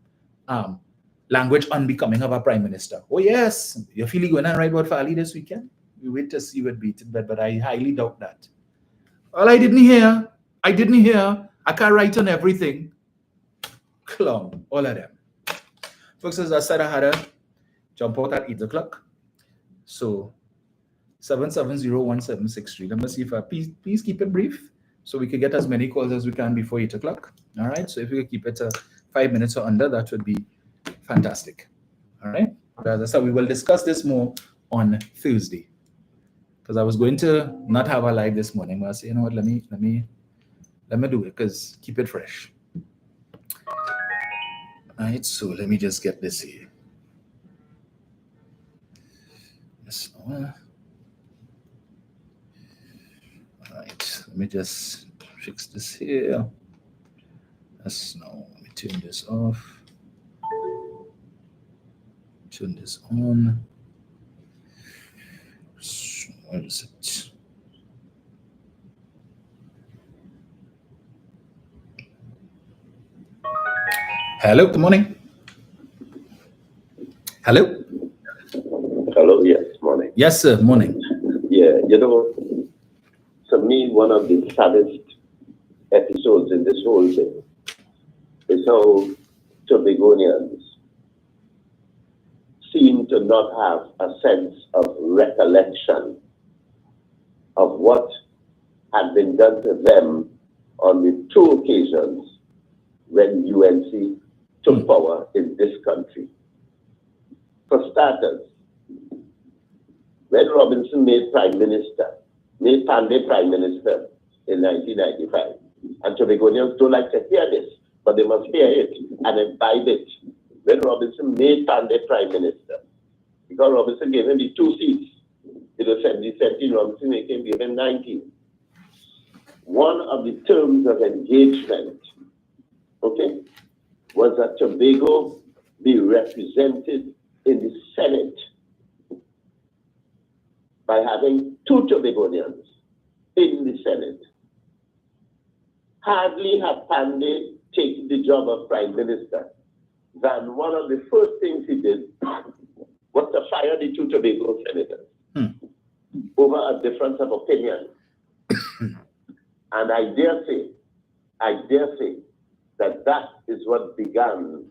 Speaker 1: language unbecoming of a prime minister. Oh yes, you feel going to write about Fali this weekend? We wait to see what beat it, but I highly doubt that. Well, I didn't hear. I can't write on everything. Clown, all of them. Folks, as I said, I had to jump out at 8 o'clock. So 7701763. Let me see if please keep it brief so we can get as many calls as we can before 8 o'clock. All right. So if we could keep it to 5 minutes or under, that would be fantastic. All right. But as I said, we will discuss this more on Thursday. Because I was going to not have a live this morning, but I said, you know what, let me do it because keep it fresh. All right, so let me just get this here. Yes. All right, let me just fix this here. Yes, no, let me turn this off. Turn this on. So where is it? Hello, good morning. Hello?
Speaker 2: Hello, yes, morning.
Speaker 1: Yes, sir, morning.
Speaker 2: Yeah, to me, one of the saddest episodes in this whole thing is how Tobagonians seem to not have a sense of recollection of what had been done to them on the two occasions when UNC took power in this country. For starters, when Robinson made Pandey Prime Minister in 1995, and Tobagonians don't like to hear this, but they must hear it and imbibe it. When Robinson made Pandey Prime Minister, because Robinson gave him the 2 seats, it was 17, Robinson gave him 19. One of the terms of engagement, was that Tobago be represented in the Senate by having 2 Tobagonians in the Senate. Hardly had Pandey taken the job of Prime Minister than one of the first things he did was to fire the 2 Tobago senators over a difference of opinion. And I dare say that is what began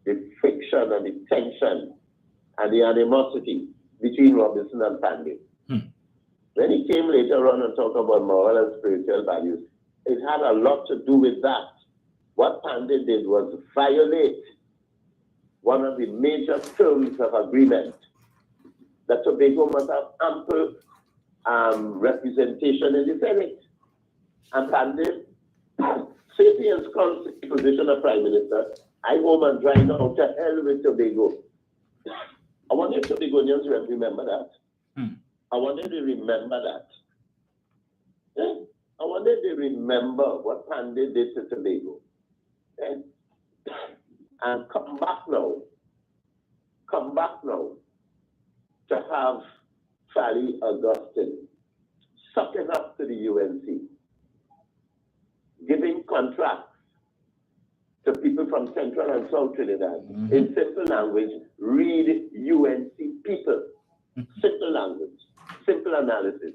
Speaker 2: the friction and the tension and the animosity between Robinson and Pandey. When he came later on and talked about moral and spiritual values, it had a lot to do with that. What Pandey did was violate one of the major terms of agreement, that Tobago must have ample representation in the Senate. And Pandey, since he ensconced the position of Prime Minister, I home and dry now, to hell with Tobago. I wonder if Tobagonians remember that. I wonder if they remember that. Yeah? I wonder if they remember what Pandey did to Tobago. Yeah? And come back now to have Fally Augustine sucking up to the UNC, giving contracts to people from Central and South Trinidad. In simple language, read UNC people. Simple language, simple analysis.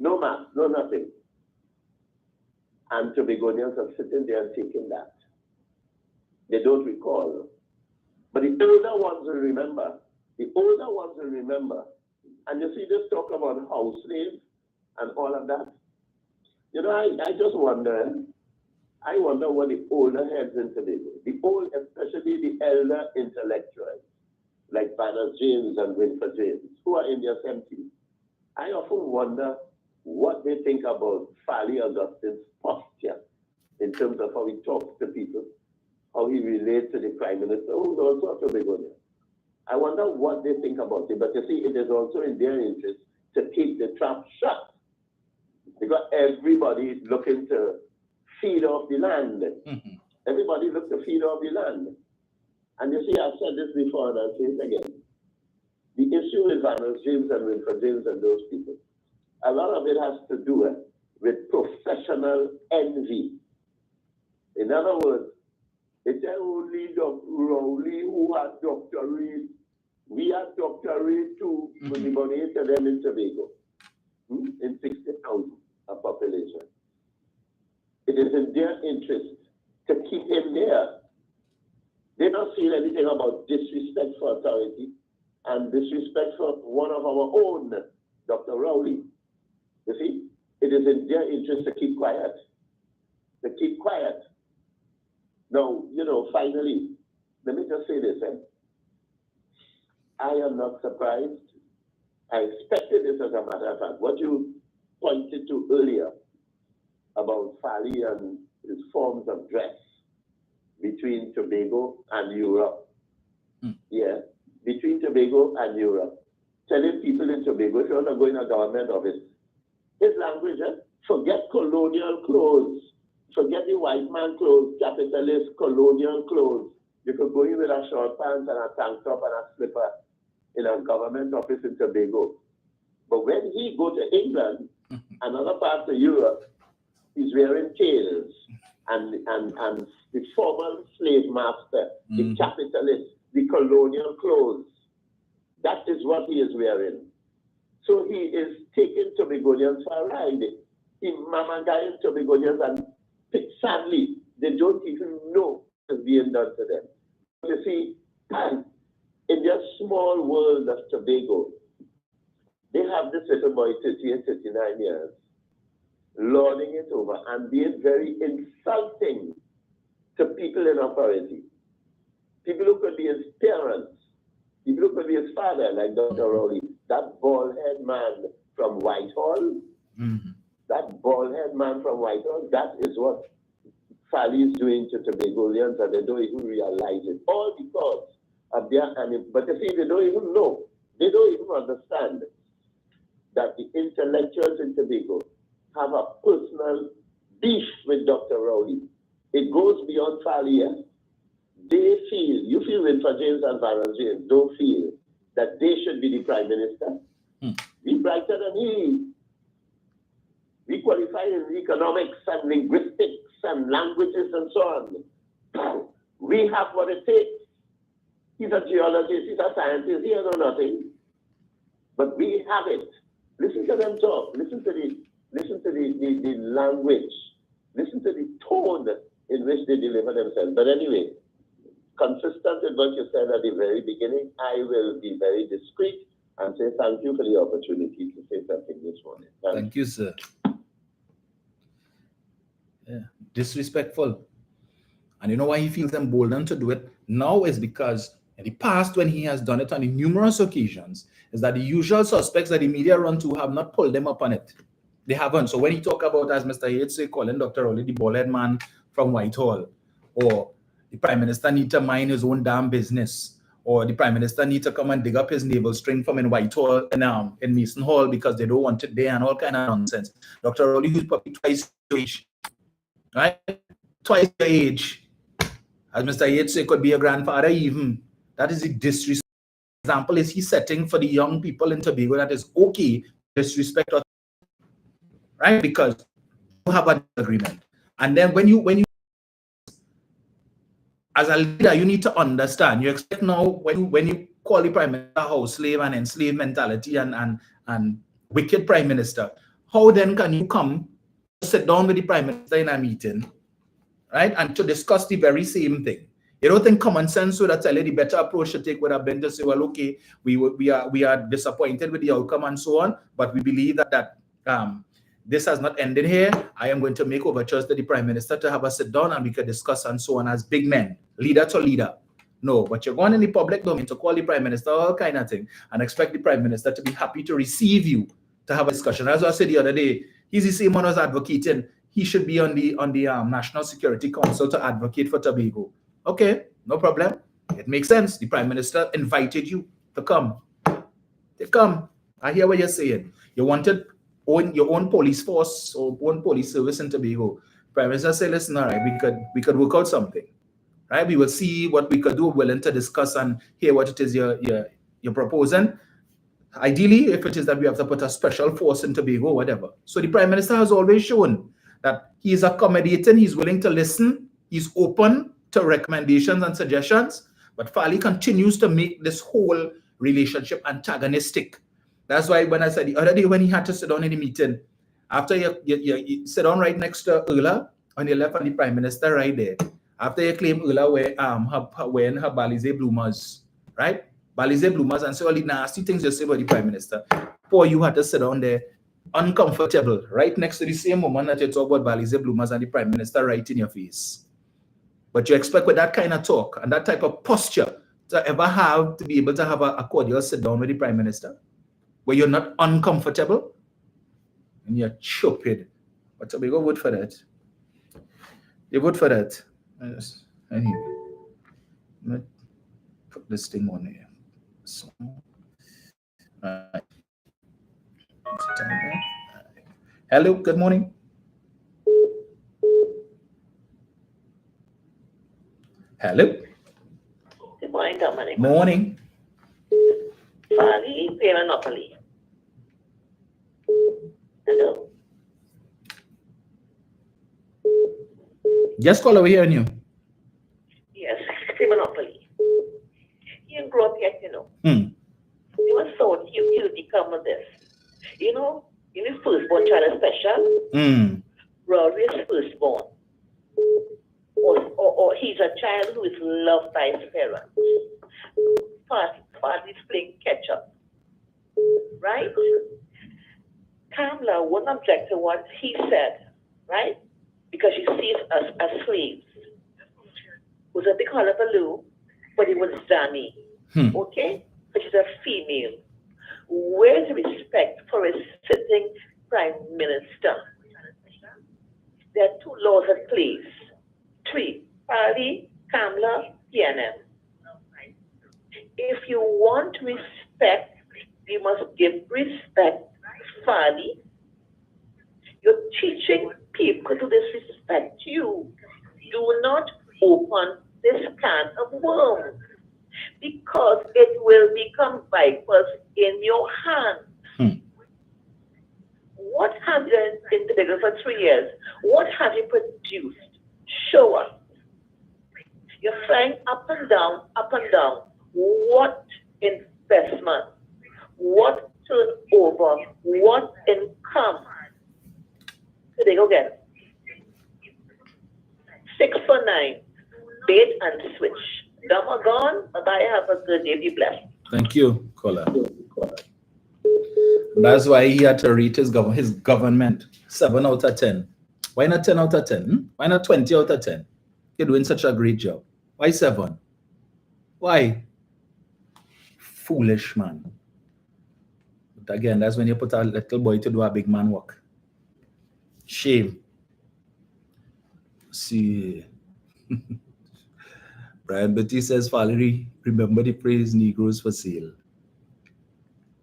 Speaker 2: No math, no nothing. And Tobagonians are sitting there and taking that. They don't recall. But the older ones will remember. The older ones will remember. And you see this talk about house slaves and all of that. I just wonder, what the older heads in Tobago, especially the elder intellectuals, like Banner James and Winford James, who are in their 70s, I often wonder what they think about Fally Augustine's posture in terms of how he talks to people, how he relates to the Prime Minister, who's also a Tobagonian. I wonder what they think about it, but you see, it is also in their interest to keep the trap shut, because everybody is looking to feed off the land. Everybody looks to feed off the land. And you see, I've said this before and I'll say it again. The issue with Banner James and Winford James and those people, a lot of it has to do with professional envy. In other words, it's only Dr. Rowley who had doctorate. We had doctorate too, but we donated them in Tobago, in 60,000 of population. It is in their interest to keep him there. They don't feel anything about disrespect for authority and disrespect for one of our own, Dr. Rowley. You see, it is in their interest to keep quiet. Now, finally, let me just say this. I am not surprised. I expected this, as a matter of fact. What you pointed to earlier about Fally and his forms of dress between Tobago and Europe. Yeah, between Tobago and Europe. Telling people in Tobago, if you're not going to a government office, his language, forget colonial clothes. Forget the white man clothes, capitalist colonial clothes. You could go in with a short pants and a tank top and a slipper in a government office in Tobago. But when he go to England and other parts of Europe, he's wearing tails and the former slave master, the capitalist, the colonial clothes. That is what he is wearing. So he is taking Tobagonians for a ride. He mamagaying Tobagonians, and sadly, they don't even know what's being done to them. You see, in their small world of Tobago, they have this little boy, 38, 39 years, lording it over and being very insulting to people in authority. People who could be his parents, people who could be his father, like Dr. Rowley, that bald-head man from Whitehall, that bald-head man from Whitehall, that is what Fally is doing to Tobagonians, and they don't even realize it. All because of their but you see, they don't even know. They don't even understand that the intellectuals in Tobago have a personal beef with Dr. Rowley. It goes beyond Fally. They feel, you feel Winfrey James and Barron James don't feel that they should be the prime minister. We brighter than he. We qualify in economics and linguistics and languages and so on. We have what it takes. He's a geologist, he's a scientist, he knows nothing. But we have it. Listen to them talk. Listen to the language. Listen to the tone in which they deliver themselves. But anyway, consistent with what you said at the very beginning, I will be very discreet and say thank you for the opportunity to say something this morning.
Speaker 1: Thank you, sir. Yeah, disrespectful. And you know why he feels emboldened to do it now is because in the past, when he has done it on numerous occasions, is that the usual suspects that the media run to have not pulled them up on it. They haven't. So when he talk about, as Mr. Yates say, calling Dr. Rowley the bald-head man from Whitehall, or the Prime Minister need to mind his own damn business, or the Prime Minister need to come and dig up his navel string from in Whitehall and in Mason Hall because they don't want it there, and all kind of nonsense. Dr. Rowley, who's probably twice your age, right? Twice your age. As Mr. Yates say, could be a grandfather even. That is the disrespect. Example is he setting for the young people in Tobago that is okay disrespect us, right? Because you have an agreement. And then when you as a leader, you need to understand. You expect now when you call the Prime Minister house slave and enslaved mentality and wicked Prime Minister, how then can you come sit down with the Prime Minister in a meeting, right, and to discuss the very same thing? You don't think common sense would have tell you the better approach to take would have been to say, well, okay, we are disappointed with the outcome and so on, but we believe that this has not ended here. I am going to make overtures to the Prime Minister to have a sit down and we can discuss and so on as big men, leader to leader. No, but you're going in the public domain to call the Prime Minister, all kind of thing, and expect the Prime Minister to be happy to receive you to have a discussion. As I said the other day, he's the same one as advocating. He should be on the National Security Council to advocate for Tobago. Okay, no problem. It makes sense. The Prime Minister invited you to come. They come. I hear what you're saying. You wanted your own police force or own police service in Tobago. Prime Minister said, listen, all right, we could work out something. Right? We will see what we could do, willing to discuss and hear what it is you're proposing. Ideally, if it is that we have to put a special force in Tobago, whatever. So the Prime Minister has always shown that he is accommodating, he's willing to listen, he's open to recommendations and suggestions, but Fally continues to make this whole relationship antagonistic. That's why when I said the other day when he had to sit down in the meeting, after you sit down right next to Urla, on the left and the Prime Minister right there, after you claim Urla wearing her Balize bloomers, right? Balize bloomers and say all the nasty things you say about the Prime Minister. Poor you had to sit down there uncomfortable, right next to the same woman that you talk about Balize bloomers and the Prime Minister right in your face. But you expect with that kind of talk and that type of posture to ever have to be able to have a cordial sit down with the Prime Minister where you're not uncomfortable and you're stupid. But Tobago vote for that. They vote for that. Yes. Anyway, let me put this thing on here. So, right. Hello, good morning. Hello.
Speaker 3: Good morning, Dominic.
Speaker 1: Morning.
Speaker 3: Fally, Monopoly. Hello.
Speaker 1: Just call over here on you.
Speaker 3: You know, firstborn child is special. Rory is firstborn. Or he's a child who is loved by his parents. Party's playing catch up. Right? Kamala wouldn't object to what he said, right? Because she sees us as slaves. It was a big hullabaloo, but it was Danny. Okay? But she's a female. Where's the respect for a sitting prime minister? There are 2 laws at place. 3, Party, Kamala, PNM. If you want respect, you must give respect fairly. You're teaching people to disrespect you. Do not open this can of worms because it will become vipers in your hand. What have you done in Tobago for 3 years? What have you produced? Show us. You're flying up and down, up and down. What investment? What turnover? What income? Tobago again. 6 for 9. Bait and switch. Dumb are gone. Bye-bye. Have a good day. Be blessed.
Speaker 1: Thank you, Kola. That's why he had to rate his government 7 out of 10. Why not 10 out of 10? Why not 20 out of 10? You're doing such a great job. Why 7? Why? Foolish man. But again, that's when you put a little boy to do a big man work. Shame. See. Brian Betty says, Valerie, remember the phrase Negroes for sale.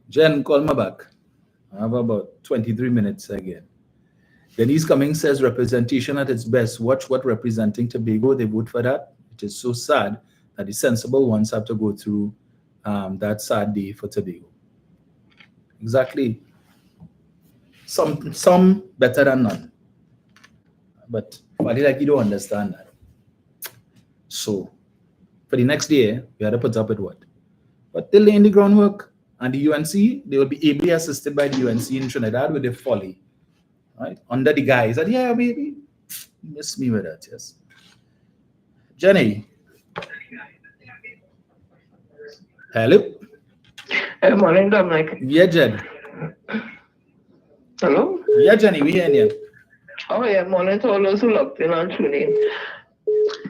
Speaker 1: Jen, call me back. I have about 23 minutes again. Denise Cummings says, representation at its best. Watch what representing Tobago, they vote for that. It is so sad that the sensible ones have to go through that sad day for Tobago. Exactly. Some better than none. But like you don't understand that. So, for the next year, we had to put up with what? But they're laying the groundwork. And the UNC, they will be ably assisted by the UNC in Trinidad with their folly. Right? Under the guise that, yeah, baby, miss me with that, yes. Jenny. Hello?
Speaker 4: Good morning, Dominic.
Speaker 1: Yeah, Jen.
Speaker 4: Hello?
Speaker 1: Yeah, Jenny, we hear you.
Speaker 4: Oh, yeah, morning to all those who looked in and tuned in.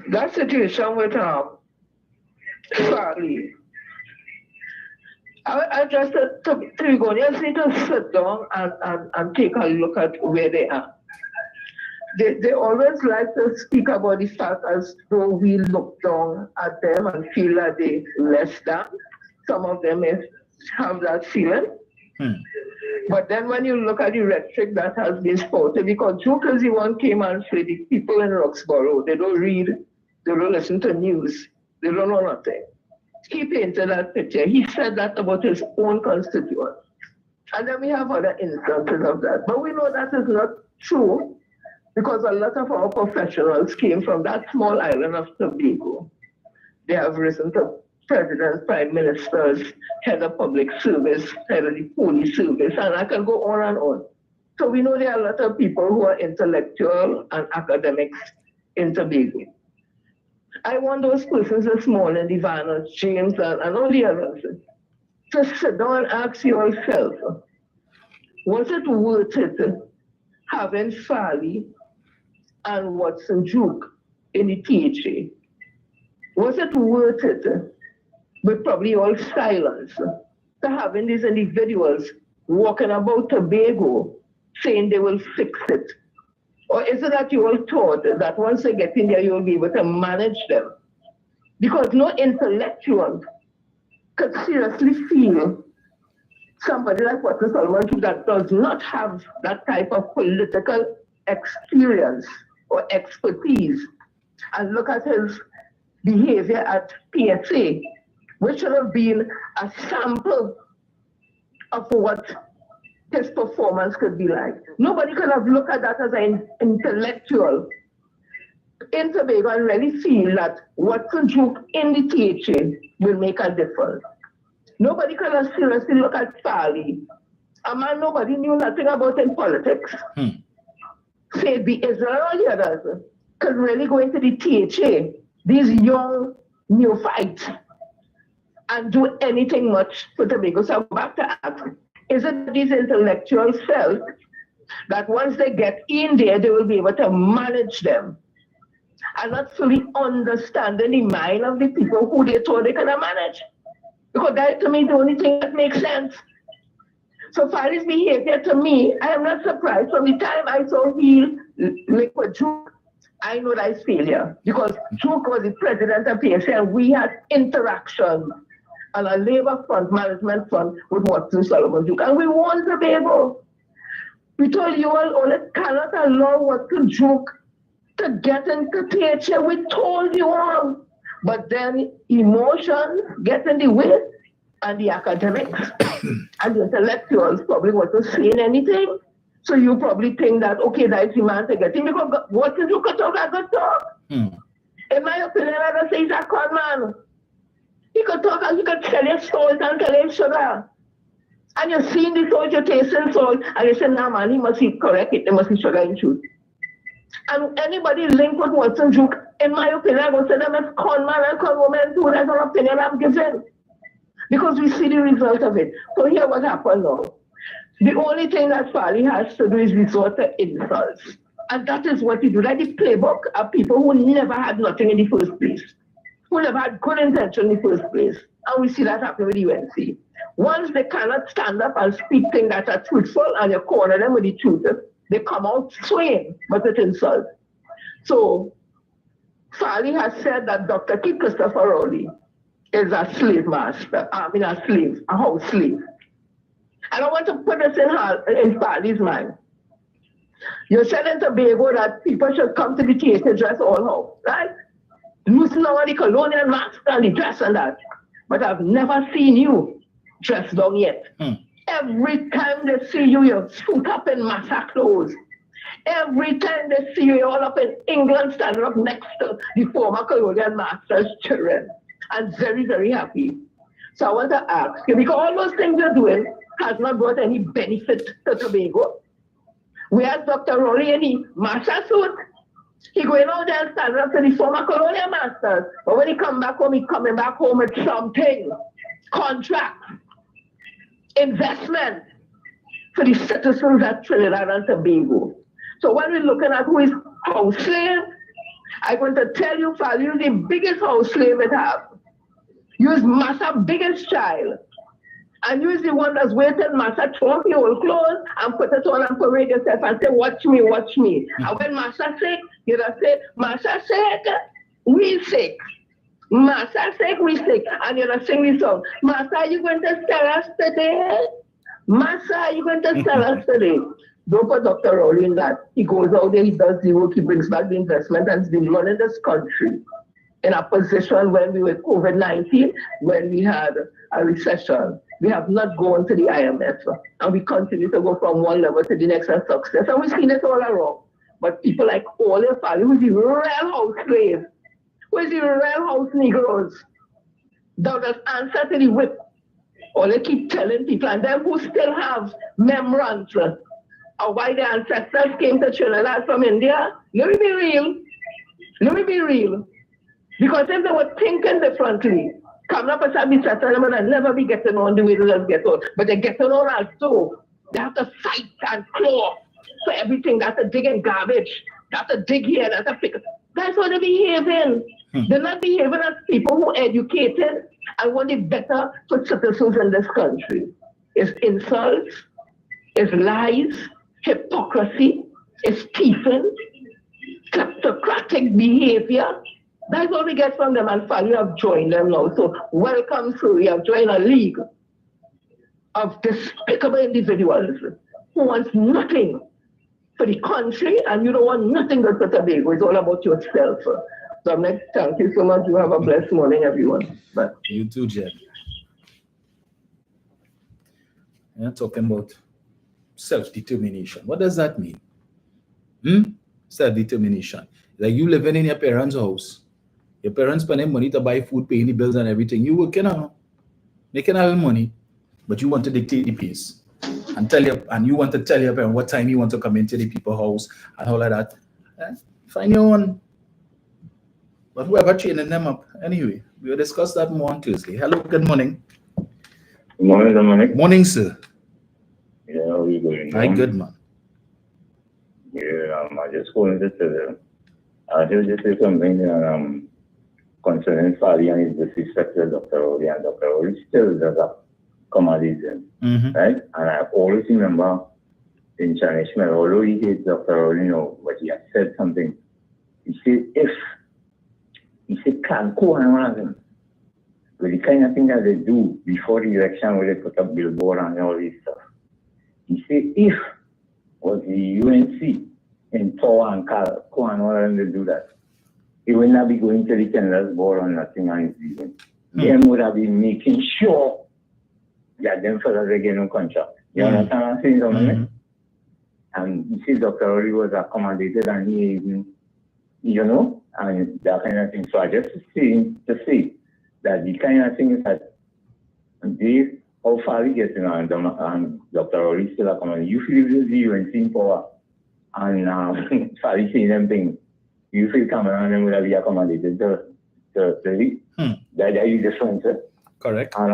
Speaker 4: That situation with Farley, I just said to Trigonians need to sit down and take a look at where they are. They always like to speak about the fact as though we look down at them and feel that they less than. Some of them may have that feeling. But then when you look at the rhetoric that has been spouted, because Joker's the one came and said the people in Roxborough, they don't read, they don't listen to news, they don't know nothing. He painted that picture. He said that about his own constituents. And then we have other instances of that. But we know that is not true because a lot of our professionals came from that small island of Tobago. They have risen to presidents, prime ministers, head of public service, head of the police service, and I can go on and on. So we know there are a lot of people who are intellectual and academics in Tobago. I want those persons this morning, Ivana, James, and all the others, to sit down and ask yourself, was it worth it having Farley and Watson Duke in the THA? Was it worth it, with probably all silence, to having these individuals walking about Tobago saying they will fix it? Or is it that you all thought that once they get in there, you'll be able to manage them? Because no intellectual could seriously feel somebody like Watson Solomon that does not have that type of political experience or expertise and look at his behavior at PSA, which should have been a sample of what his performance could be like. Nobody could have looked at that as an intellectual in Tobago and really feel that Watson Duke in the THA will make a difference. Nobody could have seriously looked at Farley a man nobody knew nothing about in politics, say it be Israel or the others, could really go into the THA, these young neophytes, and do anything much for Tobago. So I go back to ask, is it these intellectuals felt that once they get in there, they will be able to manage them and not fully understanding the mind of the people who they thought they could manage? Because that, to me, the only thing that makes sense. So Fari's behavior, to me, I am not surprised. From the time I saw him link with Juke, I know that is failure. Because Juke was the president of PSA, and we had interaction on a labor front, management front with Watson Solomon Juke. And we won Tobago. We told you all cannot allow Watson Juke to get into PHA. We told you all. But then emotions get in the way, and the academics and the intellectuals probably wasn't saying anything. So you probably think that, okay, that's the man to get in, because what is you could talk, I could talk. In my opinion, I would say he's a con man. He could talk and he could tell you salt and tell you sugar. And you're seeing the salt, you're tasting salt, and you say, nah man, he must be correct, there must be sugar in truth. And anybody linked with Watson Juke, in my opinion, I would say them as con man and con woman too. That's an opinion I'm giving. Because we see the result of it. So here what happened now. The only thing that Fali has to do is resort to insults. And that is what he do. Like the playbook of people who never had nothing in the first place. Who never had good intention in the first place. And we see that happen with UNC. Once they cannot stand up and speak things that are truthful and you corner them with the truth, they come out swaying, but it's insult. So Fali has said that Dr. K. Christopher Rowley is a slave master, a house slave. And I want to put this in Fali's mind. You said in Tobago that people should come to the theater dress all out, right? Loosen over the colonial mask and the dress and that. But I've never seen you dressed down yet. Every time they see you, you're suit up in massa clothes. Every time they see you, you're all up in England, standing up next to the former colonial master's children. And very, very happy. So I want to ask you, because all those things you're doing has not brought any benefit to Tobago. Whereas Dr. Rowley in the master suit, he going out there and standing up to the former colonial masters. But when he come back home, he coming back home with something. Contract. Investment for the citizens of Trinidad and Tobago. So when we're looking at who is house slave, I'm going to tell you, Father, you're the biggest house slave it have. You're Massa biggest child. And you're the one that's waiting, Massa throw your old clothes and put it on and parade yourself and say, watch me, watch me. And when Massa sick, you just say, Massa sick, we sick. Massa sick, we sick. And you just sing the song. Massa, are you going to sell us today? Massa, are you going to sell us today? Don't put Dr. Rowley in that. He goes out there, he does the work, he brings back the investment, and he's been running this country in a position when we were COVID-19, when we had a recession. We have not gone to the IMF, and we continue to go from one level to the next and success. And we've seen it all around. But people like all your family, who's the real house slave, who's the real house Negroes, that just answer to the whip. Or they keep telling people, and them who still have memories of why their ancestors came to Trinidad from India. Let me be real. Let me be real. Because if they were thinking differently, coming up as a business, they would never be getting on the way they just get on. But they're getting on also. They have to fight and claw for everything. They have to dig in garbage. They have to dig here. They have to pick. That's how they're behaving. They're not behaving as people who are educated and want it better for citizens in this country. It's insults, it's lies, hypocrisy, it's thieving, kleptocratic behavior. That's what we get from them, and finally have joined them now. So welcome through. We have joined a league of despicable individuals who wants nothing for the country, and you don't want nothing good for Tobago. It's all about yourself. So I'm like, thank you so much. You have a blessed morning, everyone. Bye.
Speaker 1: You too, Jen. You're talking about self-determination. What does that mean? Self-determination. Like you living in your parents' house. Your parents spending money to buy food, paying the bills and everything. You working on, making all the money, but you want to dictate the pace. and tell you, and you want to tell your parent what time you want to come into the people's house and all of that. Find your own. But whoever training them up, anyway, we'll discuss that more on Tuesday. Hello, good morning.
Speaker 5: Good morning, Dominic.
Speaker 1: Morning, sir.
Speaker 5: Yeah, how are you doing?
Speaker 1: Hi, good man.
Speaker 5: Yeah, I just wanted to tell you. I just say something concerning Fali and his disrespect to Dr. Oli, and Dr. Oli still does accommodate him, right? And I always remember in Chinese, although he hates Dr. Oli, but he has said something. He said, can't go and one of them. But the kind of thing that they do before the election, where they put up billboard and all this stuff. He said, if was the UNC in Toa and Ko and all of them to do that, he would not be going to the Canada's board or nothing on his reason. Them would have been making sure that them fellas they get no contract. You understand what I'm saying, Dominic? And you see Dr. Oli was accommodated and he even, and that kind of thing. So I just see that the kind of things that they, how far he gets and Dr. Oli still accommodated. You feel the UNC in power and Fali saying them things. You feel Cameron and them would have been accommodated to that is the difference.
Speaker 1: Correct.
Speaker 5: And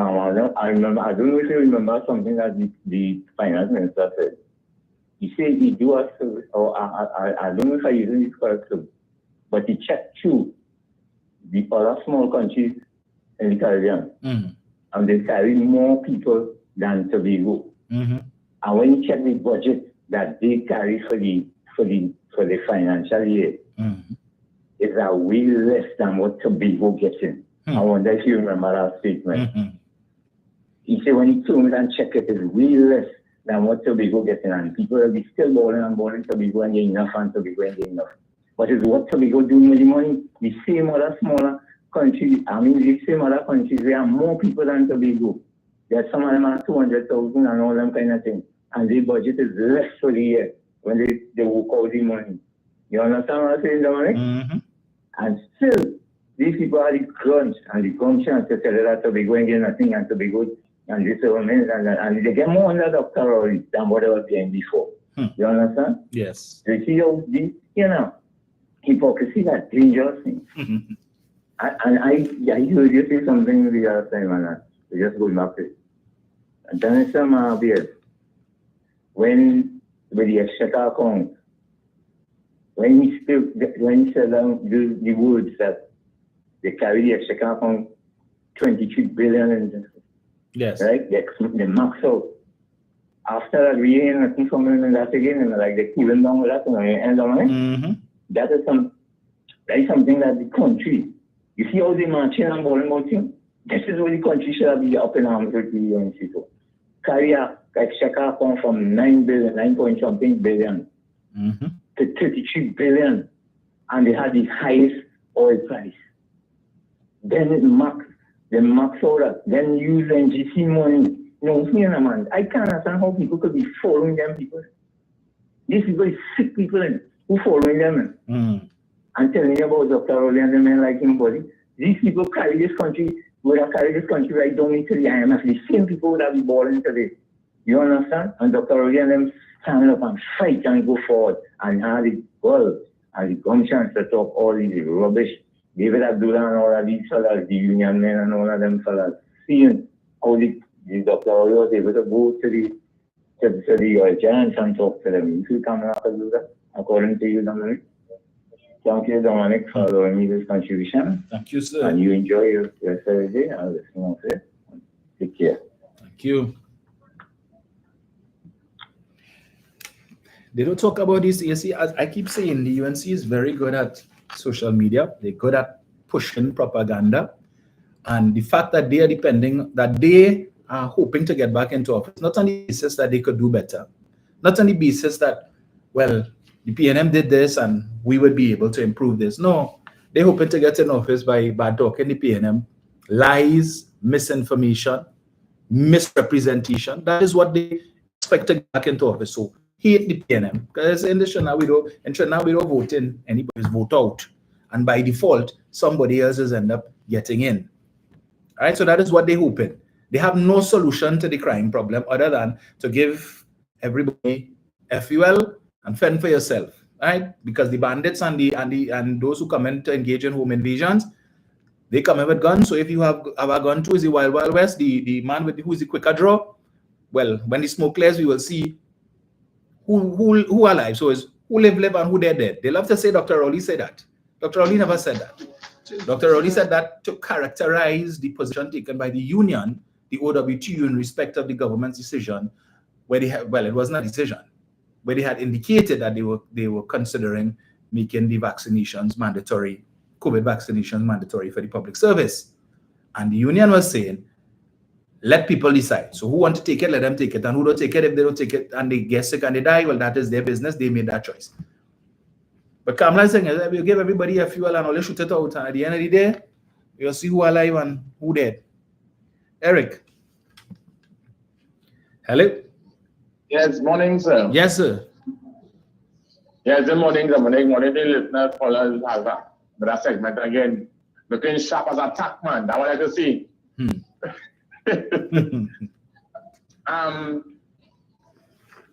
Speaker 5: I remember, I don't know if you remember something that the finance minister said. He said he do a service, or I don't know if I'm using this correct, but he checked through the other small countries in the Caribbean, and they carry more people than Tobago. And when you check the budget that they carry for the financial year, it's a way less than what Tobago gets in. I wonder if you remember that statement. He said when he told me and check it, it's way less than what Tobago gets in, and people will be still balling Tobago and getting enough, and Tobago and getting enough. But it's what Tobago doing with the money. The same other smaller countries, the same other countries, there are more people than Tobago. There are some of them are 200,000 and all them kind of things. And their budget is less for the year when they work out the money. You understand what I'm saying, Dominic? And still, these people are the crunch and the gumption to tell that Tobago ain't getting nothing and Tobago and this and they get more under Dr. Oli than what they were getting before. You understand?
Speaker 1: Yes.
Speaker 5: So you see how this, hypocrisy is a dangerous thing. And I heard you say something the other time, and just going back to it. And then it's some beard. When with the exchequer account, when he said the words that they carry the exchequer account 23 billion and
Speaker 1: yes,
Speaker 5: right? They max out. After that, we ain't nothing from them and that again, and like they cooling down with that and on that is something that the country, you see how they marching and balling about things? This is what the country should be up in arms with the UNC. So carry a exchequer account from 9 point something billion to 33 billion, and they had the highest oil price. Then they max out that, then use NGC money. Man, I can't understand how people could be following them people. These people are sick people who following them. And telling you about Dr. Oli and the men like him, buddy. These people carry this country, would have carried this country right down into the IMF. The same people would have been balling today. You understand? And Dr. Oli and them stand up and fight and go forward and have the gumption to talk all these rubbish. David Abdullah and all of these fellas, the union men and all of them fellas, seeing how the Dr. Oli was able to go to the giants and talk to them. If you come out to do that, according to you, Dominic. Thank you, Dominic, for allowing me this contribution.
Speaker 1: Thank you, sir.
Speaker 5: And you enjoy your Thursday. I'll listen to it. Take care.
Speaker 1: Thank you. They don't talk about this. You see, as I keep saying, the UNC is very good at social media. They're good at pushing propaganda. And the fact that they are hoping to get back into office, not on the basis that they could do better, not on the basis that, well, the PNM did this and we would be able to improve this. No, they're hoping to get in office by bad talking the PNM, lies, misinformation, misrepresentation. That is what they expect to get back into office. So hate the PNM, because in Trinidad we don't vote in, anybody's vote out. And by default, somebody else is end up getting in. All right, so that is what they're hoping. They have no solution to the crime problem other than to give everybody FUL and fend for yourself, right? Because the bandits and those who come in to engage in home invasions, they come in with guns. So if you have a gun too, is the Wild Wild West, the man with who's the quicker draw, well, when the smoke clears, we will see who are alive. So it's who live and who dead. They love to say Dr. Rowley said that. Dr. Rowley never said that. Dr. Rowley said that to characterize the position taken by the union, the OWTU, in respect of the government's decision, where they had, well, it wasn't a decision, where they had indicated that they were considering making the vaccinations mandatory, COVID vaccinations mandatory for the public service. And the union was saying, let people decide. So who want to take it, let them take it. And who don't take it, if they don't take it and they get sick and they die, well, that is their business. They made that choice. But Kamala is saying, if you give everybody a fuel and only shoot it out, and at the end of the day, you'll see who alive and who dead. Eric. Hello?
Speaker 6: Yes, morning, sir.
Speaker 1: Yes, sir.
Speaker 6: Yes, good morning, Dominic. Morning, listeners, followers, Alva. But that segment again, looking sharp as a tack, man. That's what I can see.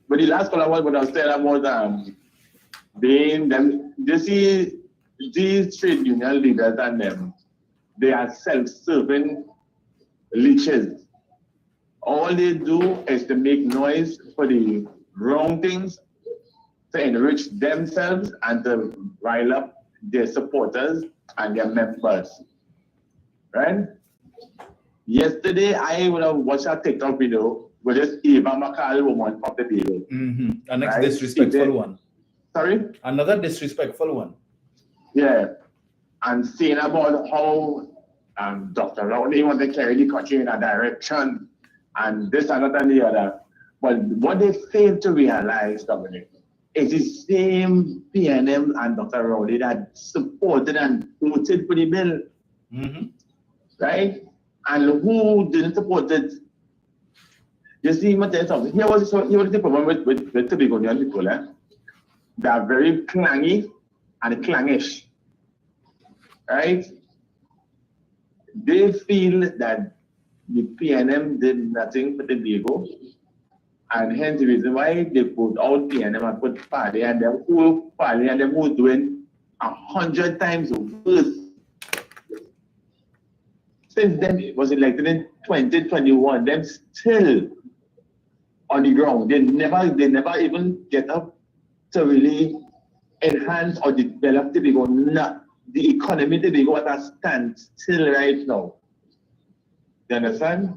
Speaker 6: But the last call what I was telling about you see these trade union leaders and them, they are self-serving leeches. All they do is to make noise for the wrong things, to enrich themselves and to rile up their supporters and their members. Right? Yesterday, I would have watched a TikTok video with this Eva Makal woman from the video.
Speaker 1: A next right? Disrespectful one.
Speaker 6: Sorry?
Speaker 1: Another disrespectful one.
Speaker 6: Yeah. And saying about how Dr. Rowley want to carry the country in a direction and this and that and the other. But what they fail to realize, Dominic, is the same PNM and Dr. Rowley that supported and voted for the bill. Right? And who didn't support it? You see, I'm tell you something. Here was the problem with Tobagonian people. They are very clangy and clangish. Right? They feel that the PNM did nothing for Tobago, and hence the reason why they put out PNM and put Party, and the whole Party and them were doing 100 times worse. Since then, it was elected in 2021. Them still on the ground. They never even get up to really enhance or develop Tobago. Not the economy Tobago at a standstill right now. You understand?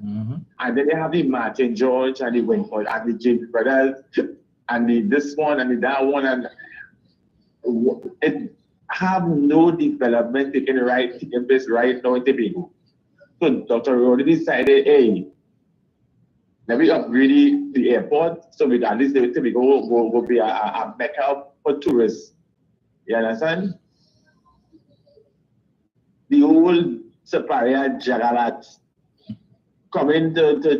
Speaker 6: And then they have the Martin George and the Winford and the James brothers and the this one and the that one, and it have no development taking place right now in Tobago. So Dr. Rowley decided, hey, let me upgrade the airport so at least Tobago will be a mecca for tourists. You understand? The whole superior Jagalat coming to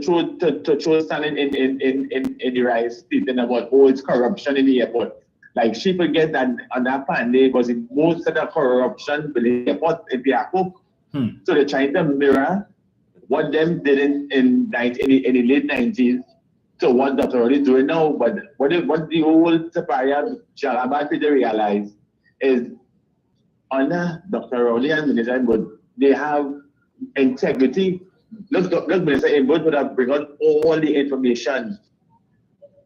Speaker 6: throw standing in the right statement about it's corruption in the airport. Like she forget that on that Sunday was the most of the corruption in the airport in Piakuk. So they're trying to mirror what them did in the late 90s to what Dr. Rowley is doing now. But what the whole superior Jagalat did realize is under Dr. Rowley and Minister Inwood, they have integrity. Look, Minister Inwood would have bring out all the information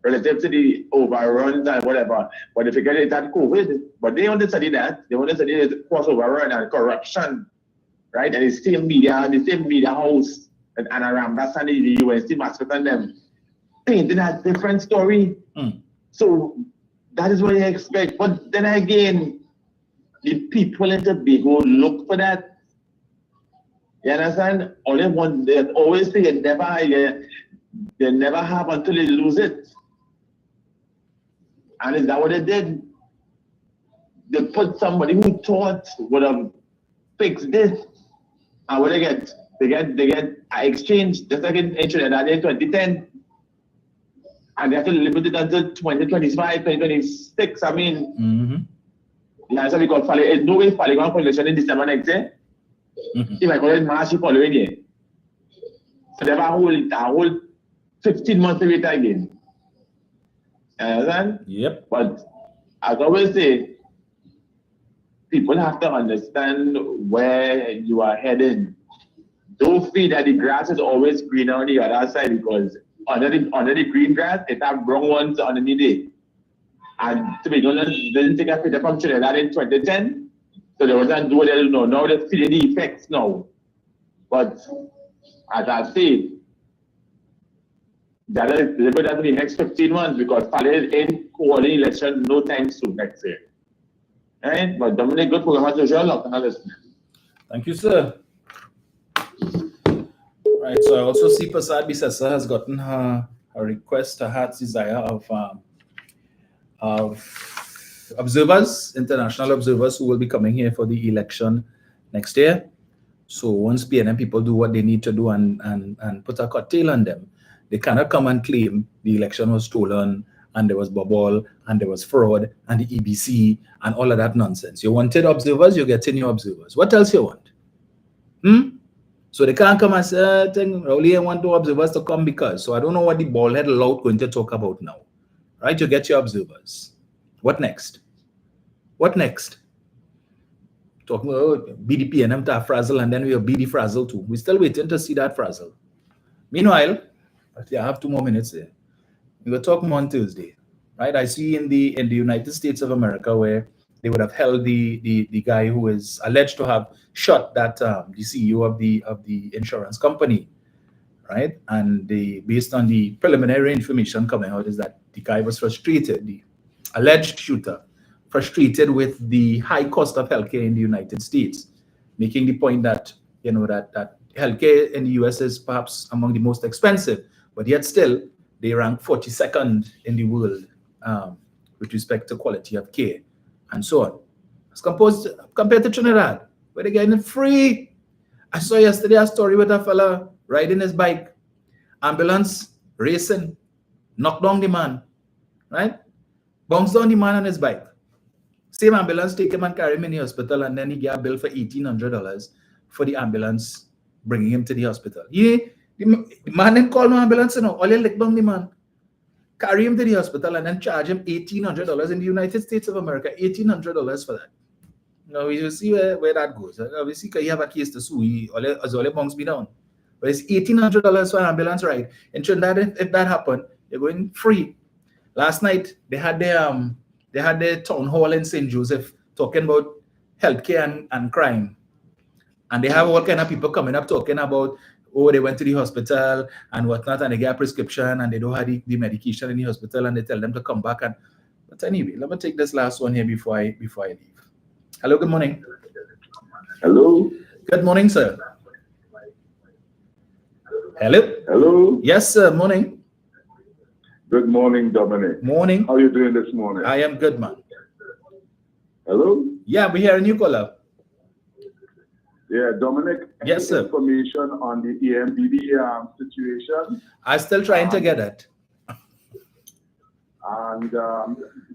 Speaker 6: relative to the overruns and whatever. But if you get it at COVID, but they only study that. They only study the cross overrun and corruption, right? And the same media house and around that's and the UNC mascot and them painting a different story. So that is what you expect. But then again, the people in Tobago look for that. You understand? They always say they never have until they lose it. And is that what they did? They put somebody who thought would have fixed this. And what they get? They get an exchange, just like in Trinidad in 2010. And they have to limit it until 2025, 2026. I mean, that's what we call Fali. There's no way Fali going to election in December next year. If I call it March, following year. So they have a whole 15 months to wait again. You understand?
Speaker 1: Yep.
Speaker 6: But as I always say, people have to understand where you are heading. Don't feel that the grass is always greener on the other side, because under the green grass, it have brown ones underneath it. And to be honest, they didn't take a picture from Trinidad in 2010, so they wasn't doing it. No, now they're feeling the effects now. But as I said, that is delivered in the next 15 months, because Fale in calling election no time soon next year. Right? But Dominic, good program as usual.
Speaker 1: Thank you, sir. Right, so I also see Prasad Bisesa has gotten her request, her heart's desire of observers, international observers who will be coming here for the election next year. So once PNM people do what they need to do and put a curtail on them, they cannot come and claim the election was stolen and there was bubble and there was fraud and the EBC and all of that nonsense. You wanted observers, you're getting your observers. What else you want? So they can't come and say, Rauli, I want the observers to come because. So I don't know what the bald-head loud going to talk about now. Right? You get your observers. What next? What next? Talking about BDP and them to frazzle, and then we have BD frazzle too. We're still waiting to see that frazzle. Meanwhile, I have 2 more minutes there. We will talk more on Thursday. Right? I see in the United States of America where they would have held the guy who is alleged to have shot that the CEO of the insurance company, right? And based on the preliminary information coming out is that the guy was frustrated, the alleged shooter, frustrated with the high cost of healthcare in the United States, making the point that that healthcare in the US is perhaps among the most expensive, but yet still they rank 42nd in the world with respect to quality of care and so on. As compared to Trinidad, where they're getting it free. I saw yesterday a story with a fella riding his bike, ambulance racing, knocked down the man, right? Bounced down the man on his bike. Same ambulance take him and carry him in the hospital, and then he get a bill for $1,800 for the ambulance bringing him to the hospital. The man didn't call no ambulance, all he licked down the man, carry him to the hospital, and then charge him $1,800 in the United States of America, $1,800 for that. Now we will see where that goes. Obviously, you have a case to sue, he bongs me down. But it's $1,800 for an ambulance ride. In Trinidad, if that happened, they're going free. Last night they had their town hall in St. Joseph talking about healthcare and crime, and they have all kind of people coming up talking about, oh, they went to the hospital and whatnot, and they get a prescription and they don't have the medication in the hospital, and they tell them to come back. But anyway, let me take this last one here before I leave. Hello, good morning.
Speaker 2: Hello.
Speaker 1: Good morning, sir. Hello.
Speaker 2: Hello.
Speaker 1: Yes, sir. Morning.
Speaker 2: Good morning, Dominic.
Speaker 1: Morning.
Speaker 2: How are you doing this morning?
Speaker 1: I am good, man.
Speaker 2: Hello.
Speaker 1: Yeah, we hear a new caller.
Speaker 2: Yeah, Dominic.
Speaker 1: Yes, sir.
Speaker 2: Information on the EMBD situation.
Speaker 1: I'm still trying to get it.
Speaker 2: And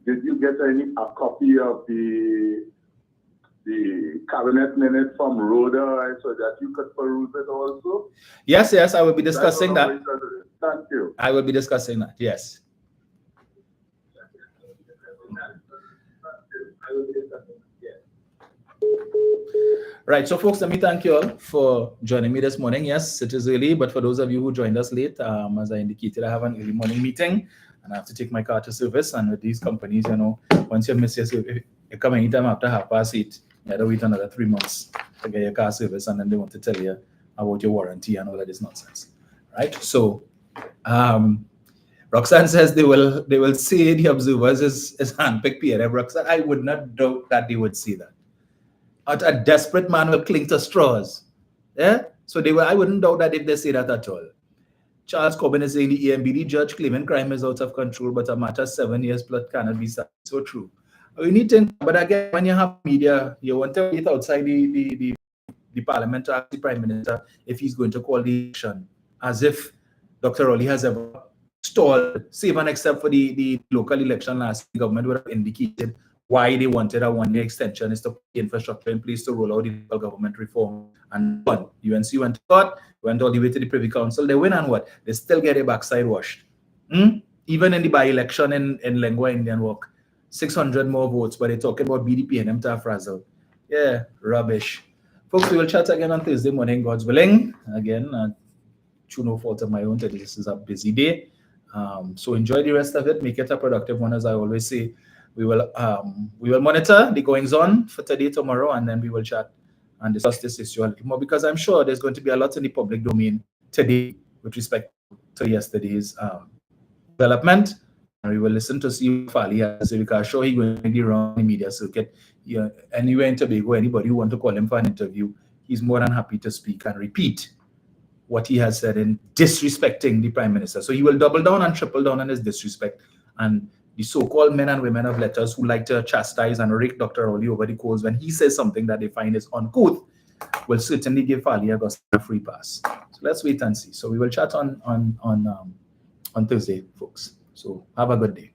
Speaker 2: did you get a copy of the cabinet minute from Rhoda so that you could peruse it also?
Speaker 1: Yes, I will be discussing that.
Speaker 2: Thank you.
Speaker 1: I will be discussing that, yes. Right, so folks, let me thank you all for joining me this morning. Yes, it is early, but for those of you who joined us late, as I indicated, I have an early morning meeting and I have to take my car to service. And with these companies, once you miss your service, you come anytime after 8:30, you have to wait another 3 months to get your car service, and then they want to tell you about your warranty and all of this nonsense. Right? So Roxanne says they will say the observers is handpicked PNM. Roxanne, I would not doubt that they would say that. A desperate man will cling to straws. Yeah? So I wouldn't doubt that if they say that at all. Charles Corbin is saying the EMBD judge claiming crime is out of control, but a matter 7 years plus cannot be so true. We need to, but again, when you have media, you want to wait outside the parliament to ask the prime minister if he's going to call the election, as if Dr. Rowley has ever stalled, save and except for the local election last, the government would have indicated why they wanted a one-year extension is to put the infrastructure in place to roll out the local government reform. And one, UNC went to court, went all the way to the Privy Council. They win, and what? They still get a backside washed. Even in the by-election in Lengua Indian Walk, 600 more votes, but they're talking about BDP and them to frazzle. Yeah, rubbish. Folks, we will chat again on Thursday morning, God's willing. Again, through no fault of my own, that this is a busy day. So enjoy the rest of it. Make it a productive one, as I always say. We will monitor the goings on for today, tomorrow, and then we will chat and discuss this issue a little more, because I'm sure there's going to be a lot in the public domain today with respect to yesterday's development. And we will listen to see what Fali has to say, because I'm sure he's going to be around the media circuit. Yeah, anywhere in Tobago, anybody who want to call him for an interview, he's more than happy to speak and repeat what he has said in disrespecting the Prime Minister. So he will double down and triple down on his disrespect. And the so-called men and women of letters who like to chastise and rake Dr. Rowley over the coals when he says something that they find is uncouth will certainly give Fali Augustine a free pass. So let's wait and see. So we will chat on Thursday, folks. So have a good day.